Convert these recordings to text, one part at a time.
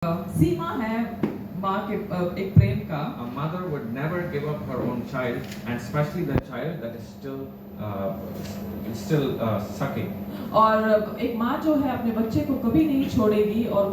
सीमा है माँ के एक प्रेम का। A mother would never give up her own child, and especially the child that is still sucking. और एक माँ जो है अपने बच्चे को कभी नहीं छोड़ेगी, और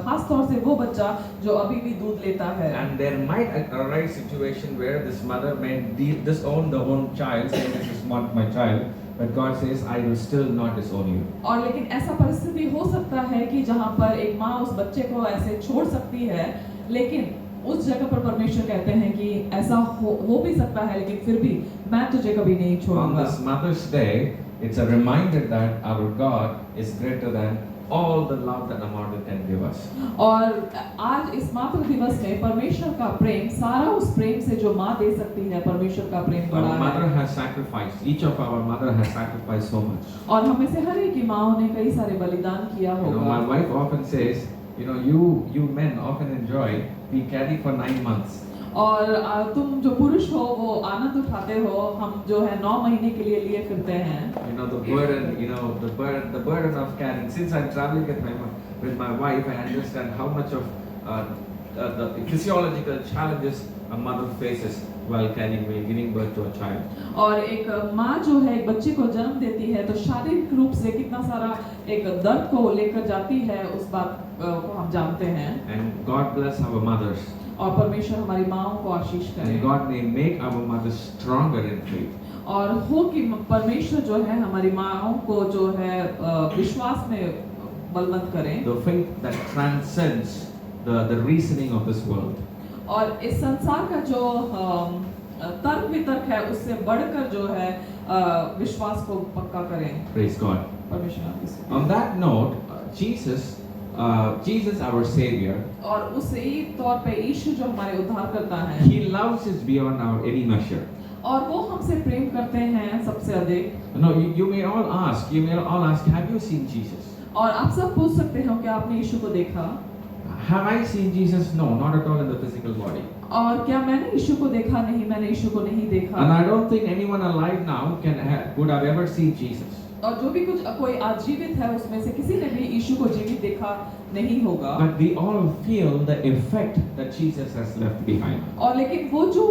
खास तौर से वो बच्चा जो अभी भी दूध लेता है। And there might arise situation where this mother may disown the own child, saying this is not my child, but God says I will still not disown you. और लेकिन ऐसा परिस्थिति हो सकता है कि जहाँ पर एक माँ उस बच्चे को ऐसे छोड़ सकती है, लेकिन उस जगह पर परमेश्वर कहते हैं कि ऐसा हो भी सकता है, लेकिन फिर भी मैं तुझे कभी नहीं छोड़ूंगा। On this Mother's Day, it's a reminder that our God is greater than all the love that a mother can give us. और आज इस मातृ दिवस में परमेश्वर का प्रेम सारा उस प्रेम से जो माँ दे सकती है, परमेश्वर का प्रेम बड़ा Our mother है। has sacrificed. Each of our mother has sacrificed so much. और हमें से हर एक की माँओं ने कई सारे बलिदान किया You know, होगा। my wife often says, you men often enjoy, we carry for 9 months. और तुम जो पुरुष हो वो आनंद उठाते हो, हम जो है 9 महीने के लिए लिए फिरते हैं। The burden of carrying. Since I'm traveling with my wife, I understand how much of the physiological challenges a mother faces while giving birth to a child. और एक माँ जो है एक बच्चे को जन्म देती है, तो शारीरिक रूप से कितना सारा एक दर्द को लेकर जाती है, उस बात को हम जानते हैं। And God bless our mothers. और परमेश्वर हमारी माँओं को आशीष करे। And God may make our mothers stronger in faith. और हो कि परमेश्वर जो है हमारी माँओं को जो है विश्वास में बलवंत करें। The faith that transcends the reasoning of this world. और इस संसार का जो तर्क वितर्क है, उससे बढ़कर जो है विश्वास को पक्का करें। Praise God. परमेश्वर। On that note, Jesus, our Savior, और उसी तौर पे यीशु जो हमारे उद्धार करता है, He loves us beyond our any measure. और वो हमसे प्रेम करते हैं सबसे अधिक। No, you may all ask, have you seen Jesus? और आप सब पूछ सकते हो कि आपने यीशु को देखा? Have I seen Jesus? No, not at all in the physical body. और क्या मैंने यीशु को देखा? नहीं, मैंने यीशु को नहीं देखा। And I don't think anyone alive now would have ever seen Jesus. और जो भी कोई आज जीवित है, उसमें से किसी ने भी यीशु को जीवित देखा नहीं होगा। But we all feel the effect that Jesus has left behind. और लेकिन वो जो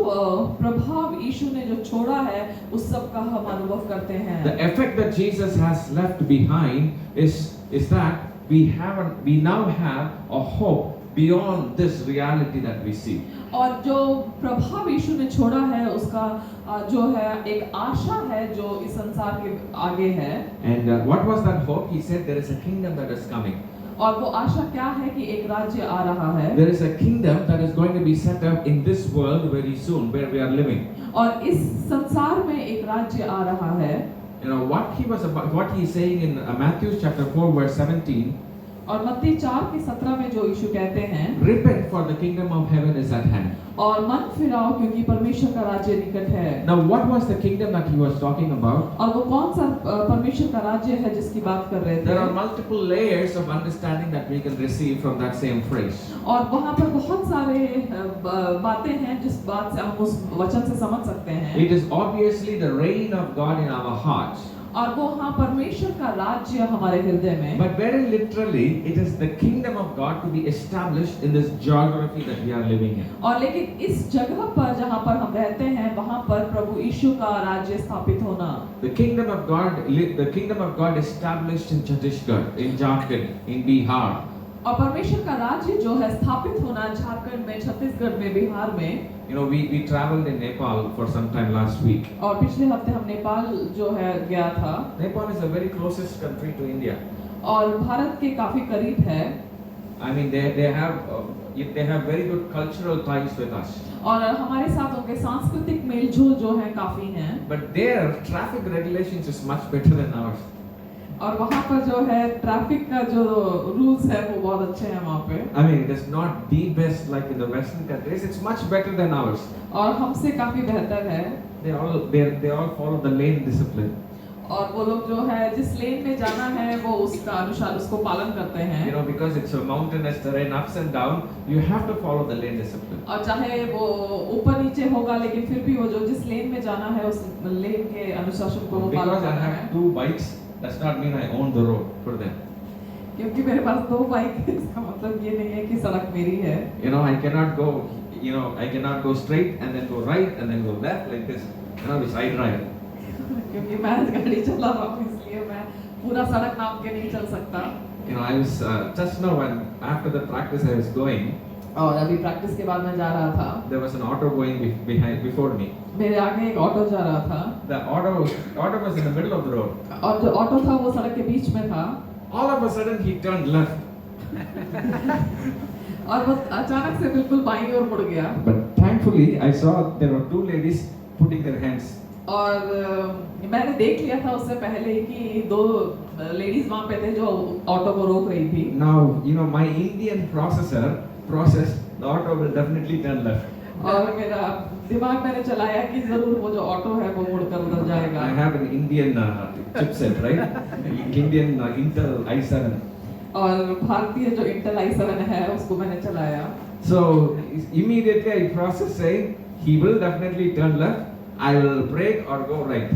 प्रभाव यीशु ने जो छोड़ा है, उस सब का हम अनुभव करते हैं। The effect that Jesus has left behind is that we now have a hope beyond this reality that we see. और जो प्रभाव यीशु ने छोड़ा है, उसका जो है एक आशा है जो इस संसार के आगे है। And what was that hope? He said there is a kingdom that is coming. और वो आशा क्या है कि एक राज्य आ रहा है। There is a kingdom that is going to be set up in this world very soon, where we are living. और इस संसार में एक राज्य आ रहा है। What he is saying in Matthew chapter 4 verse 17. और मत्ती 4:17 में जो यीशु कहते हैं, Repent, for the kingdom of heaven is at hand. और मन फिराओ क्योंकि परमेश्वर का राज्य निकट है। Now, what was the kingdom that he was talking about? और वो कौन सा परमेश्वर का राज्य है जिसकी बात कर रहे थे? There are multiple layers of understanding that we can receive from that same phrase. और वहाँ पर बहुत सारे बातें हैं जिस बात से हम उस वचन से समझ सकते हैं। It is obviously the reign of God in our hearts. और वो हाँ परमेश्वर का राज्य हमारे हृदय में। But very literally, it is the kingdom of God to be established in this geography that we are living in. और लेकिन इस जगह पर जहाँ पर हम रहते हैं, वहाँ पर प्रभु यीशु का राज्य स्थापित होना। The kingdom of God established in Chhattisgarh, in Jharkhand, in Bihar. और परमेश्वर का राज्य जो है स्थापित होना झारखंड में, छत्तीसगढ़ में, बिहार में। We traveled in Nepal for some time last week. और पिछले हफ्ते हम नेपाल जो है गया था। Nepal is the very closest country to India. और भारत के काफी करीब है। I mean, they have very good cultural ties with us. और हमारे साथ उनके सांस्कृतिक मेलजोल जो है काफी हैं। But their traffic regulations is much better than ours. और वहाँ पर जो है ट्रैफिक का जो रूल्स है वो बहुत अच्छे हैं वहाँ पे। I mean, it is not the best like in the Western countries. It's much better than ours. और हमसे काफी बेहतर है। They all follow the lane discipline. और वो लोग जो है जिस लेन में जाना है वो उसका अनुसार उसको पालन करते हैं। Because it's a mountainous terrain, ups and down, you have to follow the lane discipline. और चाहे वो ऊपर नीचे होगा, लेकिन फिर भी वो जो जिस लेन में जाना है उस लेन के अनुशासन को वो पालन Because I करना have है। 2 bikes, does not mean I own the road for them. क्योंकि मेरे पास 2 बाइक है, इसका मतलब ये नहीं है कि सड़क मेरी है। You know, I cannot go, I cannot go straight and then go right and then go left like this, which I drive. क्योंकि मैं गाड़ी चला रहा हूँ, इसलिए मैं पूरा सड़क नाप के नहीं चल सकता। I was just now when after the practice I was going, और अभी प्रैक्टिस के बाद मैं जा रहा था, there was an auto going before me. मेरे आगे एक ऑटो जा रहा था, The auto was in the middle of the road. और जो ऑटो था वो सड़क के बीच में था, All of a sudden he turned left. और वो अचानक से बिल्कुल बाईं ओर मुड़ गया। But thankfully I saw there were 2 ladies putting their hands. और मैंने देख लिया था उससे पहले ही कि 2 लेडीज वहाँ पे थे जो ऑटो को रोक रही थी। Now, my Indian process, the auto will definitely turn left. और मेरा दिमाग मैंने चलाया कि जरूर वो जो ऑटो है वो मुड़कर उधर जाएगा। I have an Indian chipset, right? Indian Intel i7. और भारतीय जो इंटेल i7 है उसको मैंने चलाया। So immediately I process saying he will definitely turn left. I will brake or go right.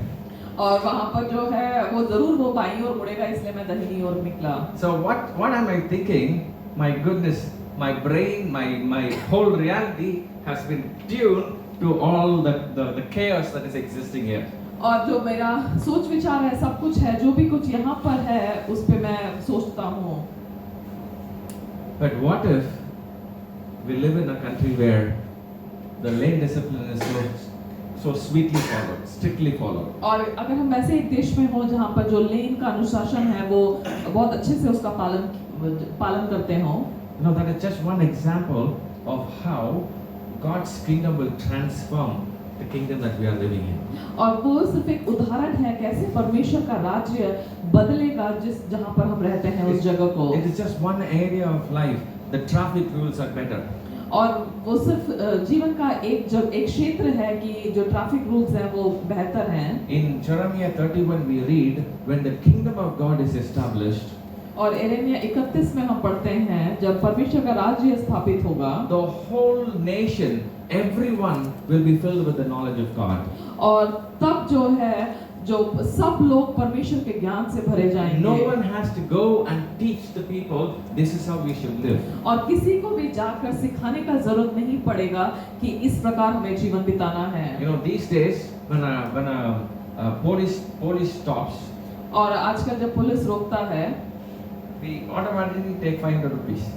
और वहाँ पर जो है वो जरूर वो बाईं ओर मुड़ेगा, इसलिए मैं दाहिनी ओर निकला। So what am I thinking? My goodness, my brain, my whole reality has been tuned to all the chaos that is existing here. और जो मेरा सोच विचार है, सब कुछ है, जो भी कुछ यहाँ पर है उस पे मैं सोचता हूँ। But what if we live in a country where the lane discipline is so sweetly followed, strictly followed? और अगर हम वैसे एक देश में हो जहाँ पर जो लेन का अनुशासन है वो बहुत अच्छे से उसका पालन करते हो। That is just one example of how God's kingdom will transform the kingdom that we are living in. और वो सिर्फ एक उदाहरण है कैसे परमेश्वर का राज्य बदलेगा जहाँ पर हम रहते हैं उस जगह को। It is just one area of life. The traffic rules are better. और वो सिर्फ जीवन का एक क्षेत्र है कि जो ट्रैफिक रूल्स हैं वो बेहतर हैं। In Jeremiah 31 we read, when the kingdom of God is established, और यिर्मयाह 31 में हम पढ़ते हैं जब परमेश्वर का राज्य स्थापित होगा, the whole nation, everyone will be filled with the knowledge of God. और तब जो है जो सब लोग परमेश्वर के ज्ञान से भरे जाएंगे। No one has to go and teach the people this is how we should live. और किसी को भी जाकर सिखाने का जरूरत नहीं पड़ेगा कि इस प्रकार हमें जीवन बिताना है। These days when a police stops, और आजकल जब पुलिस रोकता है, we automatically take 500 rupees.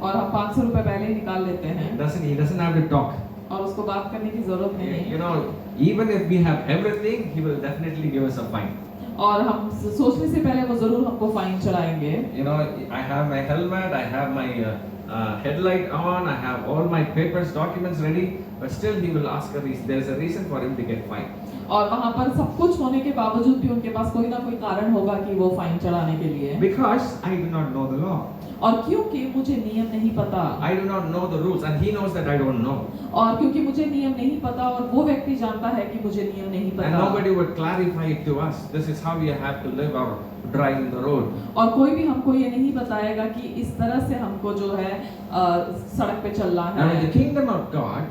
और हम 500 रुपए पहले ही निकाल लेते हैं। He doesn't have to talk. और उसको बात करने की जरूरत नहीं। Even if we have everything, he will definitely give us a fine. और हम सोचने से पहले वो जरूर हमको fine चढ़ाएंगे। I have my helmet, I have my headlight on, I have all my papers, documents ready, but still he will ask there is a reason for him to get fined. और वहाँ पर सब कुछ होने के बावजूद भी उनके पास कोई ना कोई कारण होगा कि वो फाइन चढ़ाने के लिए। Because I do not know the law. और क्योंकि मुझे नियम नहीं पता। I do not know the rules and he knows that I don't know. और क्योंकि मुझे नियम नहीं पता और वो व्यक्ति जानता है कि मुझे नियम नहीं पता। And nobody would clarify it to us. This is how you have to live or drive in the road. और कोई भी हमको ये नहीं बताएगा कि इस तरह से हमको जो है सड़क पे चलना है। Now in the kingdom of God,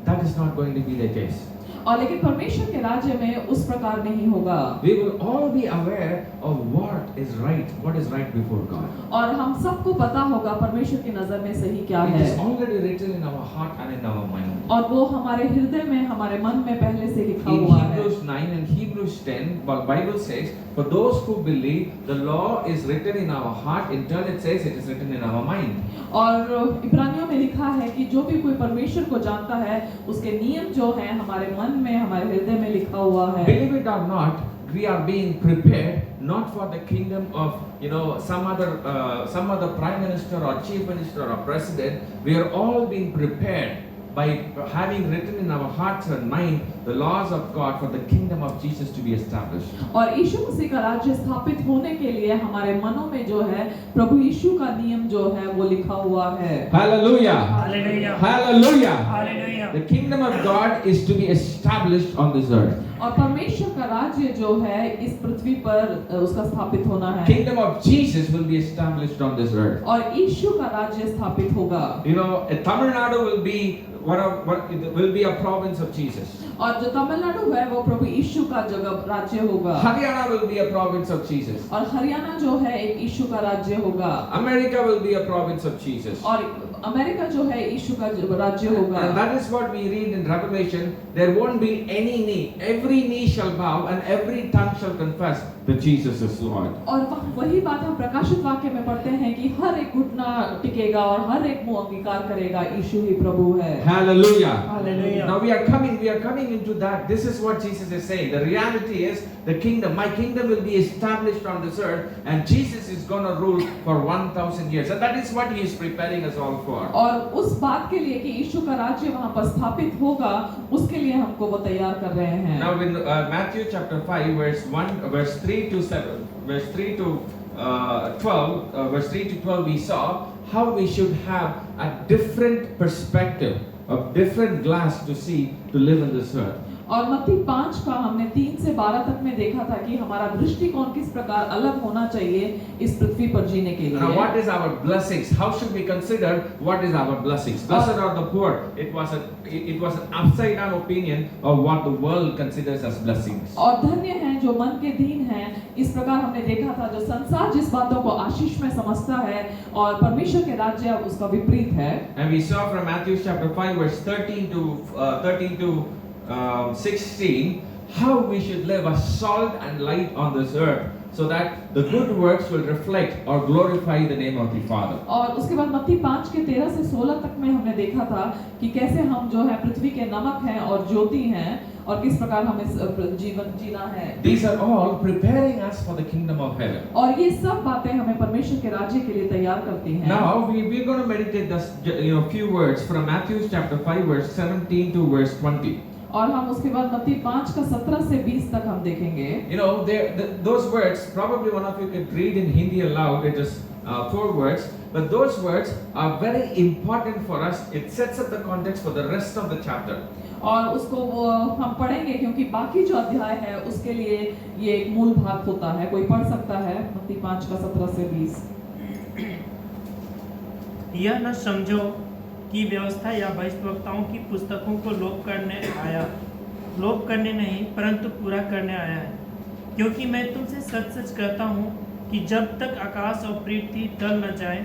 that is not going to be the case. और लेकिन परमेश्वर के राज्य में उस प्रकार नहीं होगा। We will all be aware of what is right before God. और हम सबको पता होगा परमेश्वर की नजर में सही क्या है। It is already written in our heart and in our mind. और वो हमारे हृदय में, हमारे मन में पहले से लिखा In हुआ है। Hebrews 9 and Hebrews 10, the Bible says, for those who believe, the law is written in our heart. In turn, it says it is written in our mind. और इब्रानियों में लिखा है कि जो भी कोई परमेश्वर को जानता है, उसके नियम जो हैं हमारे मन में, हमारे हृदय में लिखा हुआ है। Believe it or not, we are being prepared not for the kingdom of some other prime minister or chief minister or president. We are all being prepared by having written in our hearts and mind the laws of God for the kingdom of Jesus to be established. और यीशु मसीह का राज्य स्थापित होने के लिए हमारे मनों में जो है प्रभु यीशु का नियम जो है वो लिखा हुआ है। Hallelujah! Hallelujah! Hallelujah! Hallelujah! The kingdom of God is to be established on this earth. और परमेश्वर का का राज्य जो है इस पृथ्वी पर उसका स्थापित होना है Kingdom of Jesus will be established on this earth. और यीशु का राज्य स्थापित होगा You know, Tamil Nadu will be will be a province of Jesus. और जो तमिलनाडु है वो प्रभु यीशु का जगह राज्य होगा Haryana will be a province of Jesus. और हरियाणा जो है एक यीशु का राज्य होगा America will be a province of Jesus. और अमेरिका जो है यीशु का राज्य होगा And that is what we read in Revelation. There won't be any knee. Every knee shall bow and every tongue shall confess that Jesus is Lord. और वही बात हम प्रकाशित वाक्य में पढ़ते हैं कि हर एक घुटना टिकेगा और हर एक मुंह अंगीकार करेगा यीशु ही प्रभु है Hallelujah. Hallelujah. Now we are coming into that. This is what Jesus is saying. The reality is the kingdom, my kingdom will be established on this earth and Jesus is going to rule for 1000 years. And that is what he is preparing us all for. और उस बात के लिए कि यीशु का राज्य वहां पर स्थापित होगा उसके लिए हमको वो तैयार कर रहे हैं Now in Matthew chapter 5 verse 3 to 7 verse 3 to 12 verse 3 to 12 we saw how we should have a different perspective, a different glass to see to live in this earth. और मत्ती 5 का हमने 3 से 12 तक में देखा था कि हमारा दृष्टिकोण किस प्रकार अलग होना चाहिए इस पृथ्वी पर जीने के लिए Now what is our blessings? How should we consider what is our blessings? Blessed are the poor. It was an upside down opinion of what the world considers as blessings. और धन्य हैं जो मन के दीन हैं इस प्रकार हमने देखा था जो संसार जिस बातों को आशीष में समझता है और परमेश्वर के राज्य उसका विपरीत है And we saw from Matthew chapter 5 verse 13 to 16 how we should live as salt and light on this earth so that the good works will reflect or glorify the name of the Father. और उसके बाद मत्ती 5 के 13 से 16 तक में हमने देखा था कि कैसे हम जो है पृथ्वी के नमक हैं और ज्योति हैं और किस प्रकार हमें जीवन जीना है These are all preparing us for the kingdom of heaven. और ये सब बातें हमें परमेश्वर के राज्य के लिए तैयार करती हैं Now we're going to meditate this few words from Matthew chapter 5 verse 17 to verse 20. और हम उसके बाद मत्ती 5 का 17 से 20 तक हम देखेंगे You know, those words, probably one of you could read in Hindi aloud, it is 4 words, but those words are very important for us. It sets up the context for the rest of the chapter. और उसको वो हम पढ़ेंगे क्योंकि बाकी जो अध्याय है उसके लिए ये एक मूल भाग होता है कोई पढ़ सकता है मत्ती 5 का 17 से 20 यह न समझो कि व्यवस्था या भविष्यवक्ताओं की पुस्तकों को लोप करने नहीं परंतु पूरा करने आया है क्योंकि मैं तुमसे सच सच कहता हूँ कि जब तक आकाश और पृथ्वी टल न जाए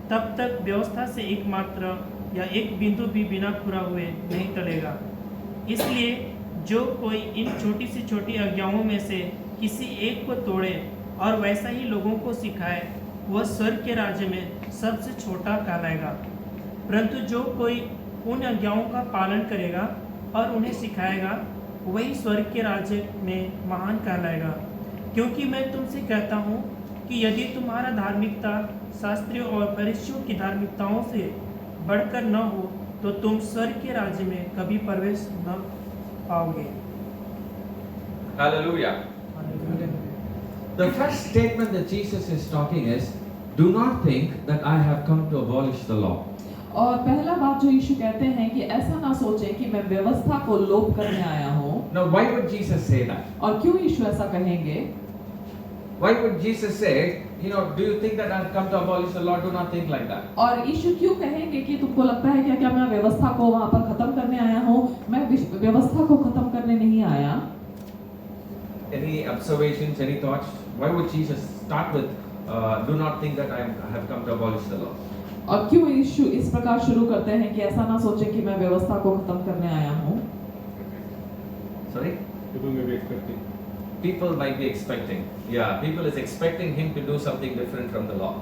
तब तक व्यवस्था से एक मात्रा या एक बिंदु भी बिना पूरा हुए नहीं टलेगा। इसलिए जो कोई इन छोटी से छोटी आज्ञाओं में से किसी एक को तोड़े और वैसा ही लोगों को सिखाए वह स्वर्ग के राज्य में सबसे छोटा कहलाएगा, परंतु जो कोई उन आज्ञाओं का पालन करेगा और उन्हें सिखाएगा वही स्वर्ग के राज्य में महान कहलाएगा। क्योंकि मैं तुमसे कहता हूँ कि यदि तुम्हारा धार्मिकता शास्त्रियों और फरीसियों की धार्मिकताओं से बढ़कर न हो तो तुम स्वर्ग के राज्य में कभी प्रवेश न पाओगे। Hallelujah. The first statement that Jesus is talking is, do not think that I have come to abolish the law. और पहला बात जो यीशु कहते हैं कि ऐसा ना सोचें कि मैं व्यवस्था को लोप करने आया हूँ। Now why would Jesus say that? और क्यों यीशु ऐसा कहेंगे? Why would Jesus say, do you think that I have come to abolish the law? Do not think like that. और यीशु क्यों कहेंगे कि तुमको लगता है क्या मैं व्यवस्था को वहाँ पर खत्म करने आया हूँ? मैं व्यवस्था को खत्म करने नहीं आया। Any observations, any thoughts? Why would Jesus start with, do not think that I have come to abolish the law? और क्यों यीशु इस प्रकार शुरू करते हैं कि ऐसा ना सोचें कि मैं व्यवस्था को खत्म करने आया हूँ? Sorry? People may be expecting. People might be expecting. Yeah, people is expecting him to do something different from the law.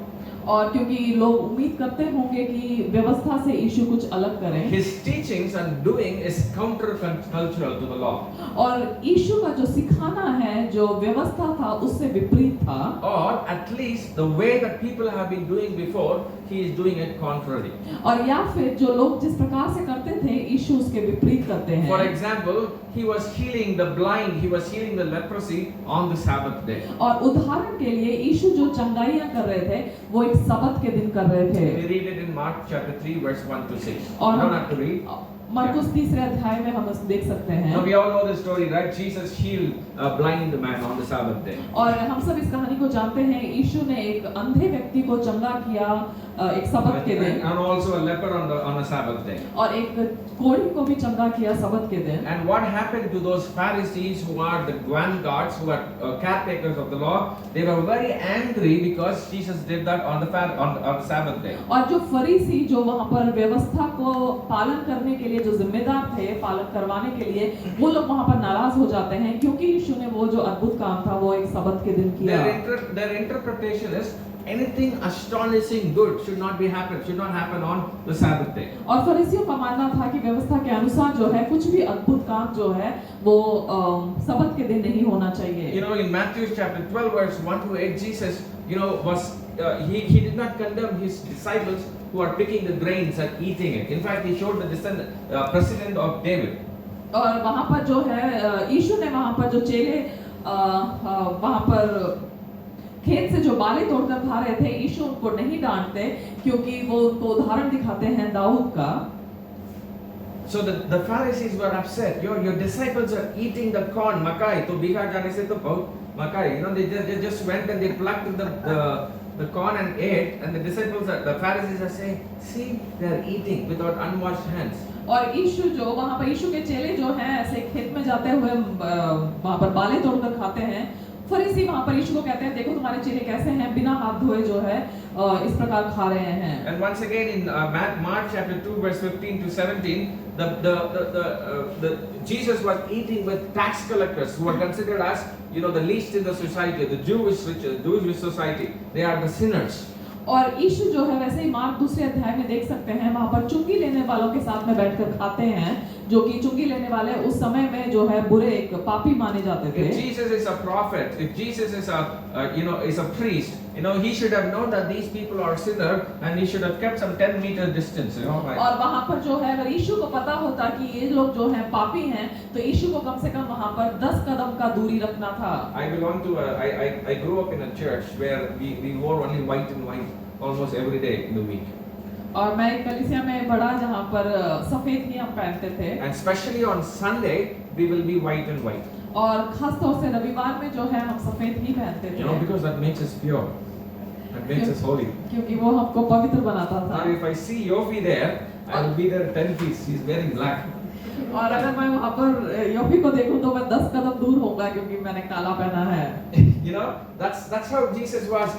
और क्योंकि लोग उम्मीद करते होंगे कि व्यवस्था से यीशु कुछ अलग करें। His teachings and doing is counter-cultural to the law. और यीशु का जो सिखाना है जो व्यवस्था था उससे विपरीत था। Or at least the way that people have been doing before, he is doing it contrary. और या फिर जो लोग जिस प्रकार से करते थे यीशु उसके विपरीत करते हैं। For example, he was healing the blind, he was healing the leprosy on the Sabbath day. और उदाहरण के लिए यीशु जो चंगाइयां कर रहे थे वो एक सबत के दिन कर रहे थे। We read it in Mark chapter 3 verse 1 to 6. और You don't have to read. मरकुस 3 अध्याय में हम देख सकते हैं। Now we all know the story, right? Jesus healed a blind man on the Sabbath day. और हम सब इस कहानी को जानते हैं, यीशु ने एक अंधे व्यक्ति को चंगा किया एक सबत के दिन, And also a leper on a Sabbath day. और एक कोढ़ी को भी चंगा किया सबत के दिन। And what happened to those Pharisees who are the vanguards, who are caretakers of the law? They were very angry because Jesus did that on the Sabbath day. और जो फरीसी जो वहाँ पर व्यवस्था को पालन करने के लिए जो जिम्मेदार थे, पालन करवाने के लिए, वो लोग वहाँ पर नाराज हो जाते हैं क्योंकि यीशु ने वो जो अद्भुत काम था वो एक सबत के दिन किया। Their interpretation is anything astonishing good should not happen on the Sabbath day. और फरीसियों का मानना था कि व्यवस्था के अनुसार जो है कुछ भी अद्भुत काम जो है वो सबत के दिन नहीं होना चाहिए। You know, in Matthew chapter 12 verse 1 to 8, Jesus, he did not condemn his disciples who are picking the grains and eating it. In fact, he showed the precedent of David. और वहाँ पर जो है यीशु ने वहाँ पर जो चेले वहाँ पर खेत से जो बाले तोड़कर खा रहे थे, यीशु उनको नहीं डांटते क्योंकि वो उनको उदाहरण दिखाते हैं दाऊद का। So the Pharisees were upset. Your disciples are eating the corn, makai. तो बिखा जाने से तो बहुत makai. They just went and they plucked the corn and ate. And the Pharisees are saying, see, they are eating without unwashed hands. और यीशु जो वहाँ पर यीशु के चेले जो हैं ऐसे खेत में जाते हुए वहाँ पर बाले तोड़कर खाते हैं। फरीसी वहाँ पर यीशु को कहते हैं, देखो तुम्हारे चेले कैसे हैं, बिना हाथ धोए जो है इस प्रकार खा रहे हैं। And once again in Mark chapter 2 verse 15 to 17, the Jesus was eating with tax collectors who were considered as the least in the society, the Jewish society. They are the sinners. और यीशु जो है वैसे ही mark दूसरे अध्याय में देख सकते हैं, वहाँ पर चुंगी लेने वालों के साथ में बैठकर खाते हैं, जो कि चुंगी लेने वाले उस समय में जो है बुरे एक पापी माने जाते थे। If Jesus is a prophet, if Jesus is a priest, he should have known that these people are sinners and he should have kept some 10-meter distance. और वहाँ पर जो है अगर यीशु को पता होता कि ये लोग जो हैं पापी हैं, तो यीशु को कम से कम वहाँ पर 10 कदम का दूरी रखना था। I grew up in a church where we wore only white and white almost every day in the week. और मैं एक कलीसिया में बड़ा जहाँ पर सफेद ही हम पहनते थे। And especially on Sunday we will be white and white. और खास तौर से रविवार में जो है हम सफेद ही पहनते थे। Because that makes us pure. That makes us holy. क्योंकि वो हमको पवित्र बनाता था। Now if I see Yofi there, I will be there 10 feet. He's wearing black. और अगर मैं वहाँ पर योफी को देखूं तो मैं 10 कदम दूर होऊंगा क्योंकि मैंने काला पहना है। That's how Jesus was.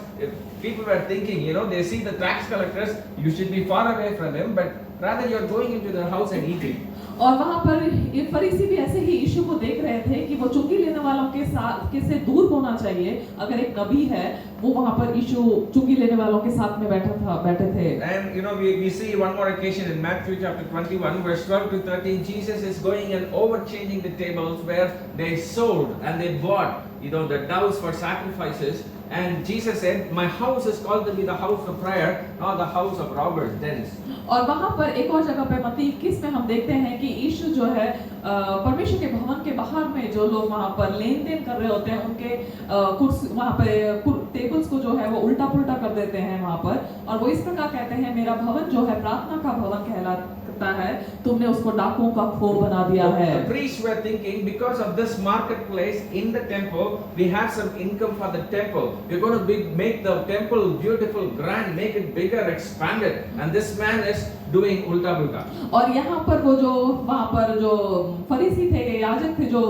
People were thinking, they see the tax collectors, you should be far away from him, but rather you're going into their house and eating. और वहाँ पर ये फरीसी भी ऐसे ही यीशु को देख रहे थे कि वो चुंगी लेने वालों के साथ से दूर होना चाहिए। अगर एक नबी है, वो वहाँ पर यीशु चुंगी लेने वालों के साथ में बैठे थे। And we see one more occasion in Matthew chapter 21 verse 12 to 13, Jesus is going and overchanging the tables where they sold and they bought the doves for sacrifices. And Jesus said, my house is called to be the house of prayer, not the house of robbers, dens. और वहाँ पर एक और जगह पे मत्ती 21 में हम देखते हैं कि यीशु जो है परमेश्वर के भवन के बाहर में जो लोग वहाँ पर लेन देन कर रहे होते हैं, उनके कुर्सी वहाँ पे टेबल्स को जो है वो उल्टा पुल्टा कर देते हैं वहाँ पर, और वो इस प्रकार कहते हैं, मेरा भवन जो है प्रार्थना का भवन कहलाता है, तुमने उसको डाकुओं का खोर बना दिया है। The priests were thinking, because of this marketplace in the temple, we have some income for the temple. We're going to make the temple beautiful, grand, make it bigger, expand it. And this man is doing ulta bulta. और यहाँ पर वो जो वहाँ पर जो फरीसी थे, याजक थे, जो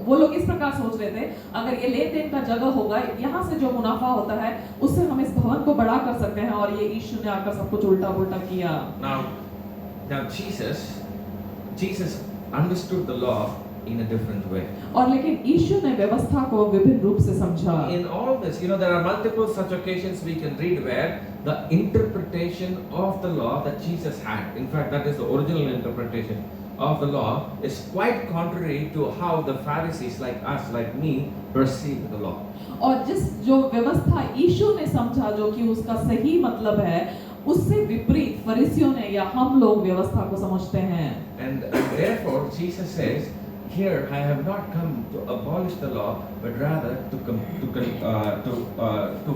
वो लोग इस प्रकार सोच रहे थे, अगर ये लेन देन का जगह होगा, यहाँ से जो मुनाफा होता है उससे हम इस भवन को बड़ा कर सकते हैं, और ये यीशु ने आकर सब कुछ उल्टा पुल्टा किया। Now Jesus understood the law in a different way. और लेकिन यीशु ने व्यवस्था को विभिन्न रूप से समझा। In all this, there are multiple such occasions we can read where the interpretation of the law that Jesus had, in fact that is the original interpretation of the law, is quite contrary to how the Pharisees like us, like me, perceive the law. और जो व्यवस्था यीशु ने समझा, जो कि उसका सही मतलब है, उससे विपरीत फरीसियों ने या हम लोग व्यवस्था को समझते हैं। And therefore Jesus says, here I have not come to abolish the law, but rather to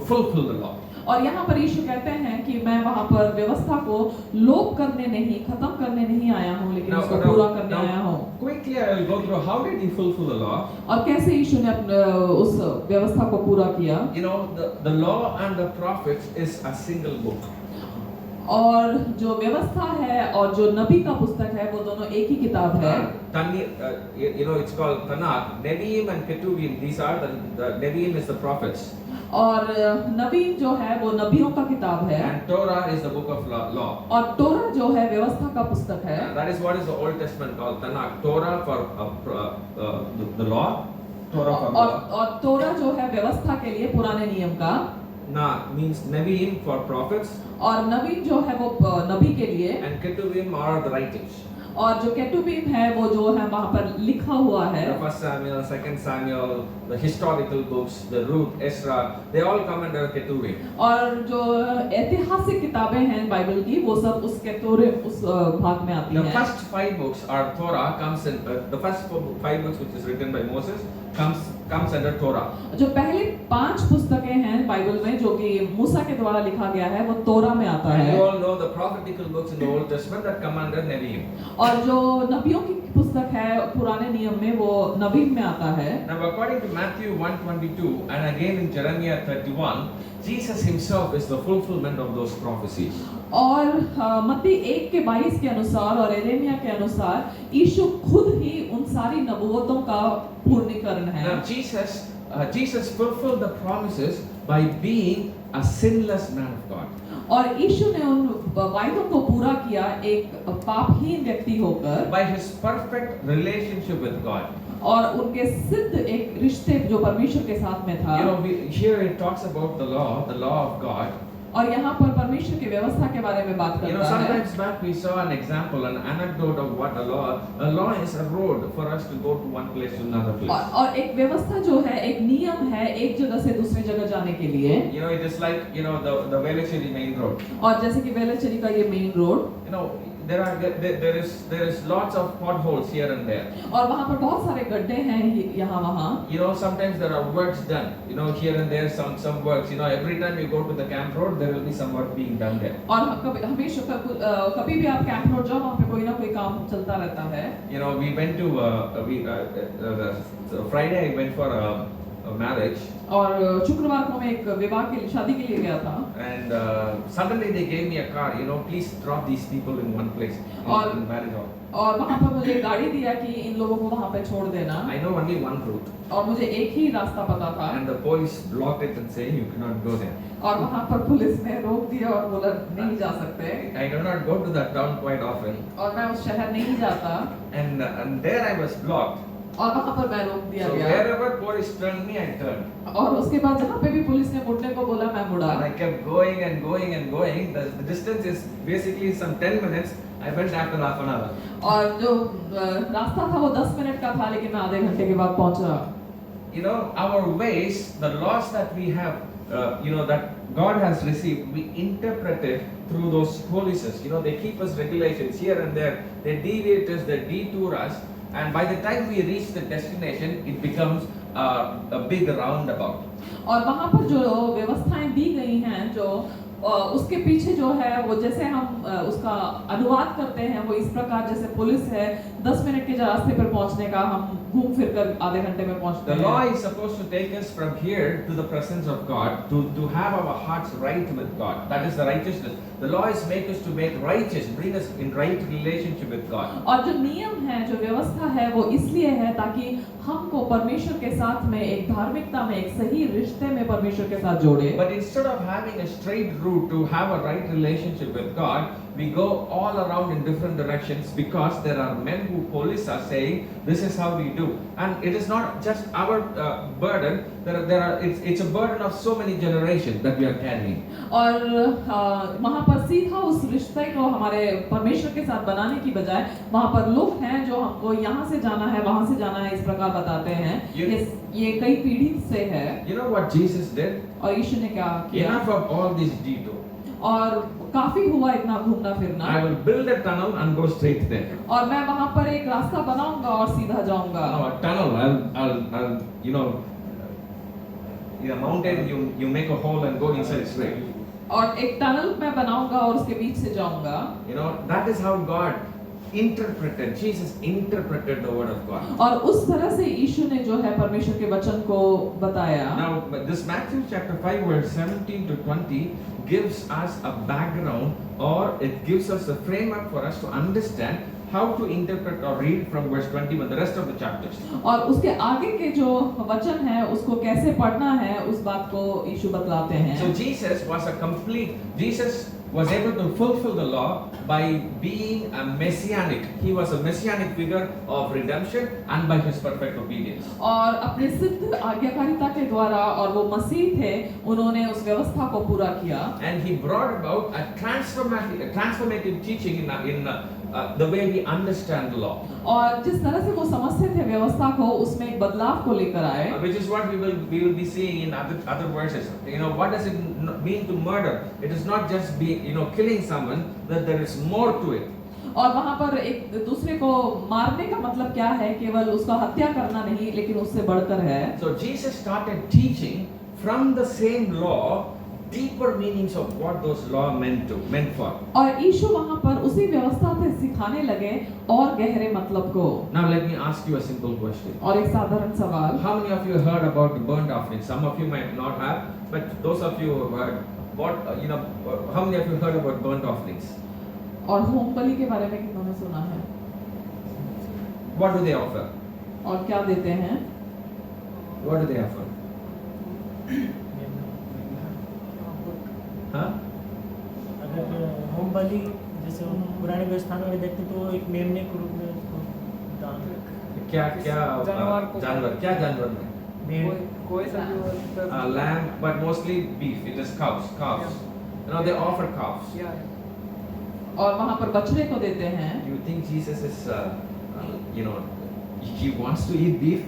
fulfill the law. और यहाँ पर यीशु कहते हैं कि मैं वहाँ पर व्यवस्था को लोप करने नहीं, खत्म करने नहीं आया हूँ, लेकिन उसको पूरा करने आया हूँ। quickly I will go through how did he fulfill the law. और कैसे यीशु ने अपने उस व्यवस्था को पूरा किया। You know, the law and the prophets is a single book. और जो व्यवस्था है और जो नबी का पुस्तक है वो दोनों एक ही किताब है। You know, it's called Tanakh. Nevi'im and Ketuvim, these are the Nevi'im is the prophets. और नबी जो है वो नबियों का किताब है। And Torah is the book of law. और तोरा जो है व्यवस्था का पुस्तक है। That is what is the Old Testament called Tanakh. Torah for the law. Torah for law. और तोरा जो है व्यवस्था के लिए पुराने नियम का। Na means Nevi'im for prophets. और नबी जो है वो नबी के लिए। And Ketuvim are the writings. और जो केटुबीम है वो जो है वहाँ पर लिखा हुआ है। The First Samuel, Second Samuel, the historical books, the Ruth, Ezra, they all come under Ketuvim. और जो ऐतिहासिक किताबें हैं बाइबल की वो सब उस केटुबीम उस भाग में आती हैं। The first 5 books are Torah comes in the first 5 books which is written by Moses comes under Torah. जो पहले 5 पुस्तकें हैं बाइबल में जो कि मूसा के द्वारा लिखा गया है वो तोरा में आता And है। you all know the prophetical books in the Old Testament that come under Nevi'im. और जो नबियों की पुस्तक है पुराने नियम में वो नबी में आता है। Now according to Matthew 1:22 and again in Jeremiah 31, Jesus himself is the fulfillment of those prophecies. और मत्ती 1:22 के अनुसार और यिर्मयाह के अनुसार यीशु खुद ही उन सारी नबूवतों का पूर्णीकरण है। Now Jesus fulfilled the promises by being a sinless man of God. और यीशु ने उन वायदों को पूरा किया एक पापहीन व्यक्ति होकर। By his perfect relationship with God. और उनके सिद्ध एक रिश्ते जो परमेश्वर के साथ में था। You know, here it talks about the law of God. और यहाँ पर परमेश्वर की व्यवस्था के बारे में बात You know, करता है। sometimes back we saw an example, an anecdote of what a law is a road for us to go to one place to another place. और एक व्यवस्था जो है एक नियम है एक जगह से दूसरी जगह जाने के लिए। You know, it is like, you know, the Velachery main road. और जैसे कि वेलचेरी का ये main road. You know, there is lots of potholes here and there. और वहाँ पर बहुत सारे गड्ढे हैं यहाँ वहाँ। You know, sometimes there are works done. You know, here and there some works. You know, every time you go to the camp road, there will be some work being done there. और हमेशा कभी भी आप camp road जाओ वहाँ पे कोई ना कोई काम चलता रहता है। You know, we went to Friday I went for a marriage. और शुक्रवार को मैं एक विवाह के शादी के लिए गया था। And suddenly they gave me a car. You know, please drop these people in one place. In marriage hall. और वहाँ पर मुझे गाड़ी दिया कि इन लोगों को वहाँ पे छोड़ देना। I know only one route. और मुझे एक ही रास्ता पता था। And the police blocked it and saying you cannot go there. और वहाँ पर पुलिस ने रोक दिया और बोला नहीं जा सकते। I do not go to that town quite often. और मैं उस शहर नहीं जाता। And there I was blocked. और वहाँ पर मैं रोक दिया So गया। wherever police turned me, I turned. और उसके बाद जहाँ पे भी पुलिस ने मुड़ने को बोला मैं मुड़ा। And I kept going and going and going. The distance is basically some 10 minutes. I went after half an hour. और जो रास्ता था वो 10 मिनट का था लेकिन मैं आधे घंटे के बाद पहुंचा। You know, our ways, the laws that we have, you know, that God has received, we interpret it through those policies. You know, they keep us regulations here and there. They deviate us, they detour us. And by the time we reach the destination, it becomes a big roundabout. और वहाँ पर जो व्यवस्थाएं दी गई हैं जो उसके पीछे जो है वो जैसे हम उसका अनुवाद करते हैं वो इस प्रकार जैसे पुलिस है 10 मिनट के रास्ते पर पहुंचने का हम घूम फिर कर आधे घंटे में पहुंचते The हैं। law is supposed to take us from here to the presence of God, to have our hearts right with God. That is the righteousness. The law is make us to make righteous, bring us in right relationship with God. और जो नियम है जो व्यवस्था है वो इसलिए है ताकि हमको परमेश्वर के साथ में एक धार्मिकता में एक सही रिश्ते में परमेश्वर के साथ जोड़े। But instead of having a straight route to have a right relationship with God, we go all around in different directions because there are men who police us saying this is how we do, and it is not just our burden. It's a burden of so many generations that we are carrying. और वहाँ पर सीधा उस रिश्ते को हमारे परमेश्वर के साथ बनाने की बजाय वहाँ पर लोग हैं जो हमको यहाँ से जाना है वहाँ से जाना है इस प्रकार बताते हैं। ये कई पीढ़ी से है। You know what Jesus did? और यीशु ने क्या किया? Enough of all this detour. और काफी हुआ इतना घूमना फिरना। I will build a tunnel and go straight there. और मैं वहाँ पर एक रास्ता बनाऊंगा और सीधा जाऊंगा। No, a tunnel. I'll you know, in a mountain, you make a hole and go inside straight. और एक टनल मैं बनाऊंगा और उसके बीच से जाऊंगा. You know, that is how God interpreted, Jesus interpreted the word of God. और उस तरह से यीशु ने जो है परमेश्वर के वचन को बताया. Now, this Matthew chapter 5 verse 17 to 20 gives us a background, or it gives us a framework for us to understand how to interpret or read from verse 21, the rest of the chapters. और उसके आगे के जो वचन है उसको कैसे पढ़ना है उस बात को यीशु बतलाते हैं. So Jesus was able to fulfill the law by being a messianic. He was a messianic figure of redemption and by his perfect obedience. और अपने सिद्ध आज्ञाकारिता के द्वारा, और वो मसीह थे, उन्होंने उस व्यवस्था को पूरा किया. And he brought about a transformative teaching in the way we understand the law. और जिस तरह से वो समझते थे व्यवस्था को, उसमें एक बदलाव को लेकर आए. Which is what we will be seeing in other verses. You know, what does it mean to murder? It is not just killing someone, that there is more to it. और वहाँ पर एक दूसरे को मारने का मतलब क्या है? केवल उसका हत्या करना नहीं, लेकिन उससे बढ़कर है. So Jesus started teaching from the same law deeper meanings of what those law meant for. और यीशु वहाँ पर उसी व्यवस्था से सिखाने लगे और गहरे मतलब को. Now let me ask you a simple question. और एक साधारण सवाल. How many of you heard about the burnt offering? Some of you might not have, but those of you who heard, how many of you heard about burnt offerings? और home बलि के बारे में कितनों ने सुना है? What do they offer? और क्या देते हैं? What do they offer? हाँ? अगर होम बलि जैसे पुराने व्यवस्थानों में देखते तो एक मेमने के रूप में उसको दान क्या जानवर क्या जानवर में? भेड़ कोई सा भी Lamb, but mostly beef. It is cows. You know, they offer cows. और वहाँ पर बछड़े को देते हैं. You think Jesus is, he wants to eat beef?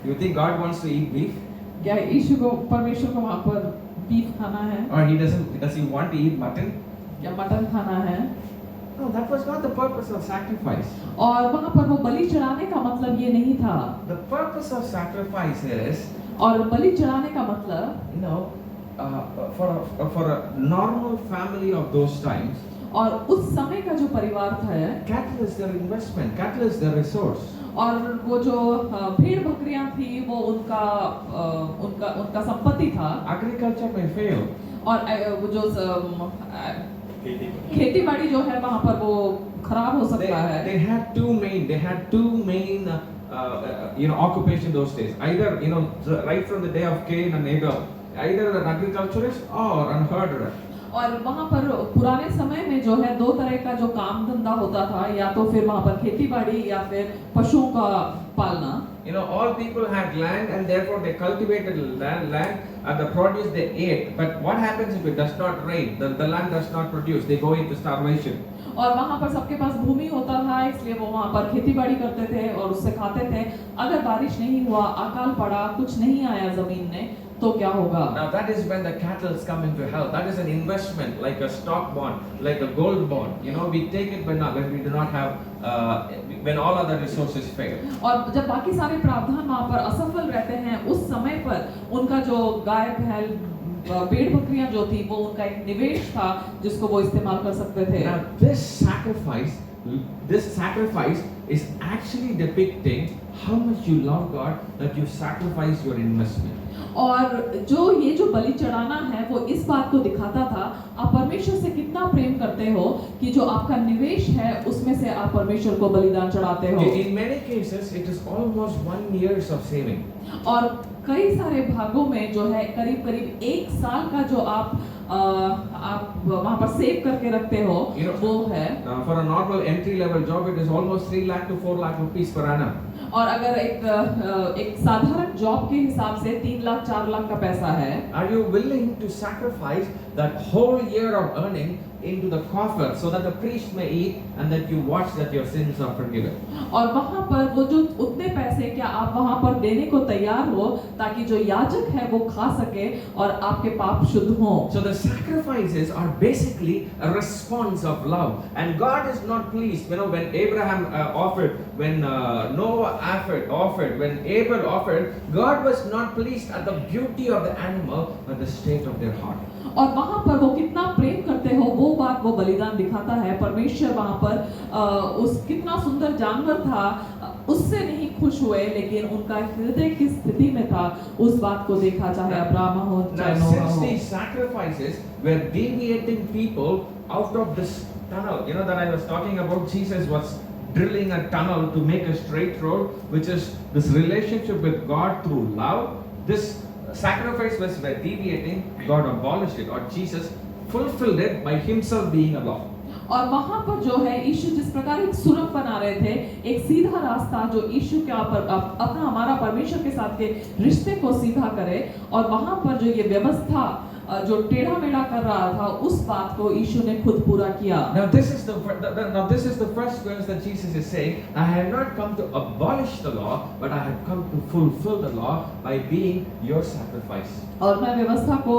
You think God wants to eat beef? क्या यीशु को, परमेश्वर को वहाँ पर बीफ खाना है? Or does he want to eat mutton? क्या मटन खाना है? No, that was not the purpose of sacrifice. और वहाँ पर वो बलि चढ़ाने का मतलब ये नहीं था. The purpose of sacrifice is, और बलि चढ़ाने का मतलब, for a normal family of those times, और उस समय का जो परिवार था, cattle is their investment, cattle is their resource. और वो जो भेड़ बकरियां थी वो उनका संपत्ति था. Agriculture may fail. और वो जो खेती बाड़ी जो है वहाँ पर वो खराब हो सकता है. They had two main occupation those days. Either right from the day of Cain and Abel, either an agriculturist or a herder. और वहाँ पर पुराने समय में जो है दो तरह का जो काम धंधा होता था, या तो फिर वहाँ पर खेती बाड़ी या फिर पशुओं का पालना. All people had land and therefore they cultivated land and the produce they ate. But what happens if it does not rain? The land does not produce. They go into starvation. और वहाँ पर सबके पास भूमि होता था, इसलिए वो वहाँ पर खेती बाड़ी करते थे और उससे खाते थे. अगर बारिश नहीं हुआ, अकाल पड़ा, कुछ नहीं आया जमीन में, तो क्या होगा? Now that is when the cattle come into help. That is an investment, like a stock bond, like a gold bond. We take it when we do not have, when all other resources fail. और जब बाकी सारे प्रावधान वहाँ पर असफल रहते हैं, उस समय पर उनका जो गाय बैल भेड़ बकरियां जो थी वो उनका एक निवेश था जिसको वो इस्तेमाल कर सकते थे. Now this sacrifice is actually depicting how much you love God that you sacrifice your investment. और ये जो बलि चढ़ाना है वो इस बात को दिखाता था, आप परमेश्वर से कितना प्रेम करते हो कि जो आपका निवेश है उसमें से आप परमेश्वर को बलिदान चढ़ाते हो. In many cases it is almost 1 year of saving. और कई सारे भागों में जो है करीब 1 साल का जो आप वहाँ पर सेव करके रखते हो, वो है. For a normal entry level job it is almost 3 lakh to 4 lakh rupees per annum. और अगर एक साधारण जॉब के हिसाब से 3 लाख 4 लाख का पैसा है. Are you willing to sacrifice that whole year of earning into the coffer so that the priest may eat and that you watch that your sins are forgiven. और वहाँ पर वो जो उतने पैसे क्या आप वहाँ पर देने को तैयार हो ताकि जो याजक है वो खा सके और आपके पाप शुद्ध हो. So the sacrifices are basically a response of love, and God is not pleased. You know, when Abraham offered, when Noah offered, when Abel offered, God was not pleased at the beauty of the animal, but the state of their heart. और वहाँ पर वो कितना प्रेम करते हो वो बात वो बलिदान दिखाता है. परमेश्वर वहाँ पर उस कितना सुंदर जानवर था उससे नहीं खुश हुए, लेकिन उनका हृदय किस स्थिति में था उस बात को देखा, चाहे अब्राहम हो चाहे Now, नोआ since हो. these sacrifices were deviating people out of this tunnel, you know that I was talking about, Jesus was drilling a tunnel to make a straight road, which is this relationship with God through love. This sacrifice was deviating, God abolished it, or Jesus fulfilled it by himself being a law. और वहाँ पर जो है यीशु जिस प्रकार एक सुरंग बना रहे थे, एक सीधा रास्ता जो यीशु के अपना हमारा परमेश्वर के साथ के रिश्ते को सीधा करे, और वहाँ पर जो ये व्यवस्था जो टेढ़ा मेढ़ा कर रहा था उस बात को यीशु ने खुद पूरा किया. Now this is the first verse that Jesus is saying, I have not come to abolish the law, but I have come to fulfill the law by being your sacrifice. और मैं व्यवस्था को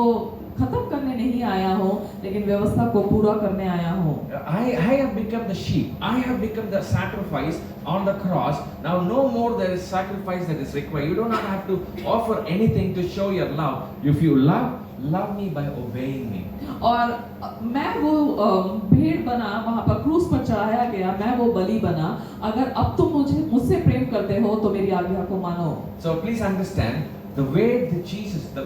खत्म करने नहीं आया हूँ, लेकिन व्यवस्था को पूरा करने आया हूँ. I have become the sheep. I have become the sacrifice on the cross. Now no more there is sacrifice that is required. You do not have to offer anything to show your love. If you love me by obeying me. और मैं वो भेड़ बना, वहाँ पर क्रूस पर चढ़ाया गया, मैं वो बलि बना. अगर अब तुम मुझसे प्रेम करते हो तो मेरी आज्ञा को मानो. So please understand, the way that Jesus, the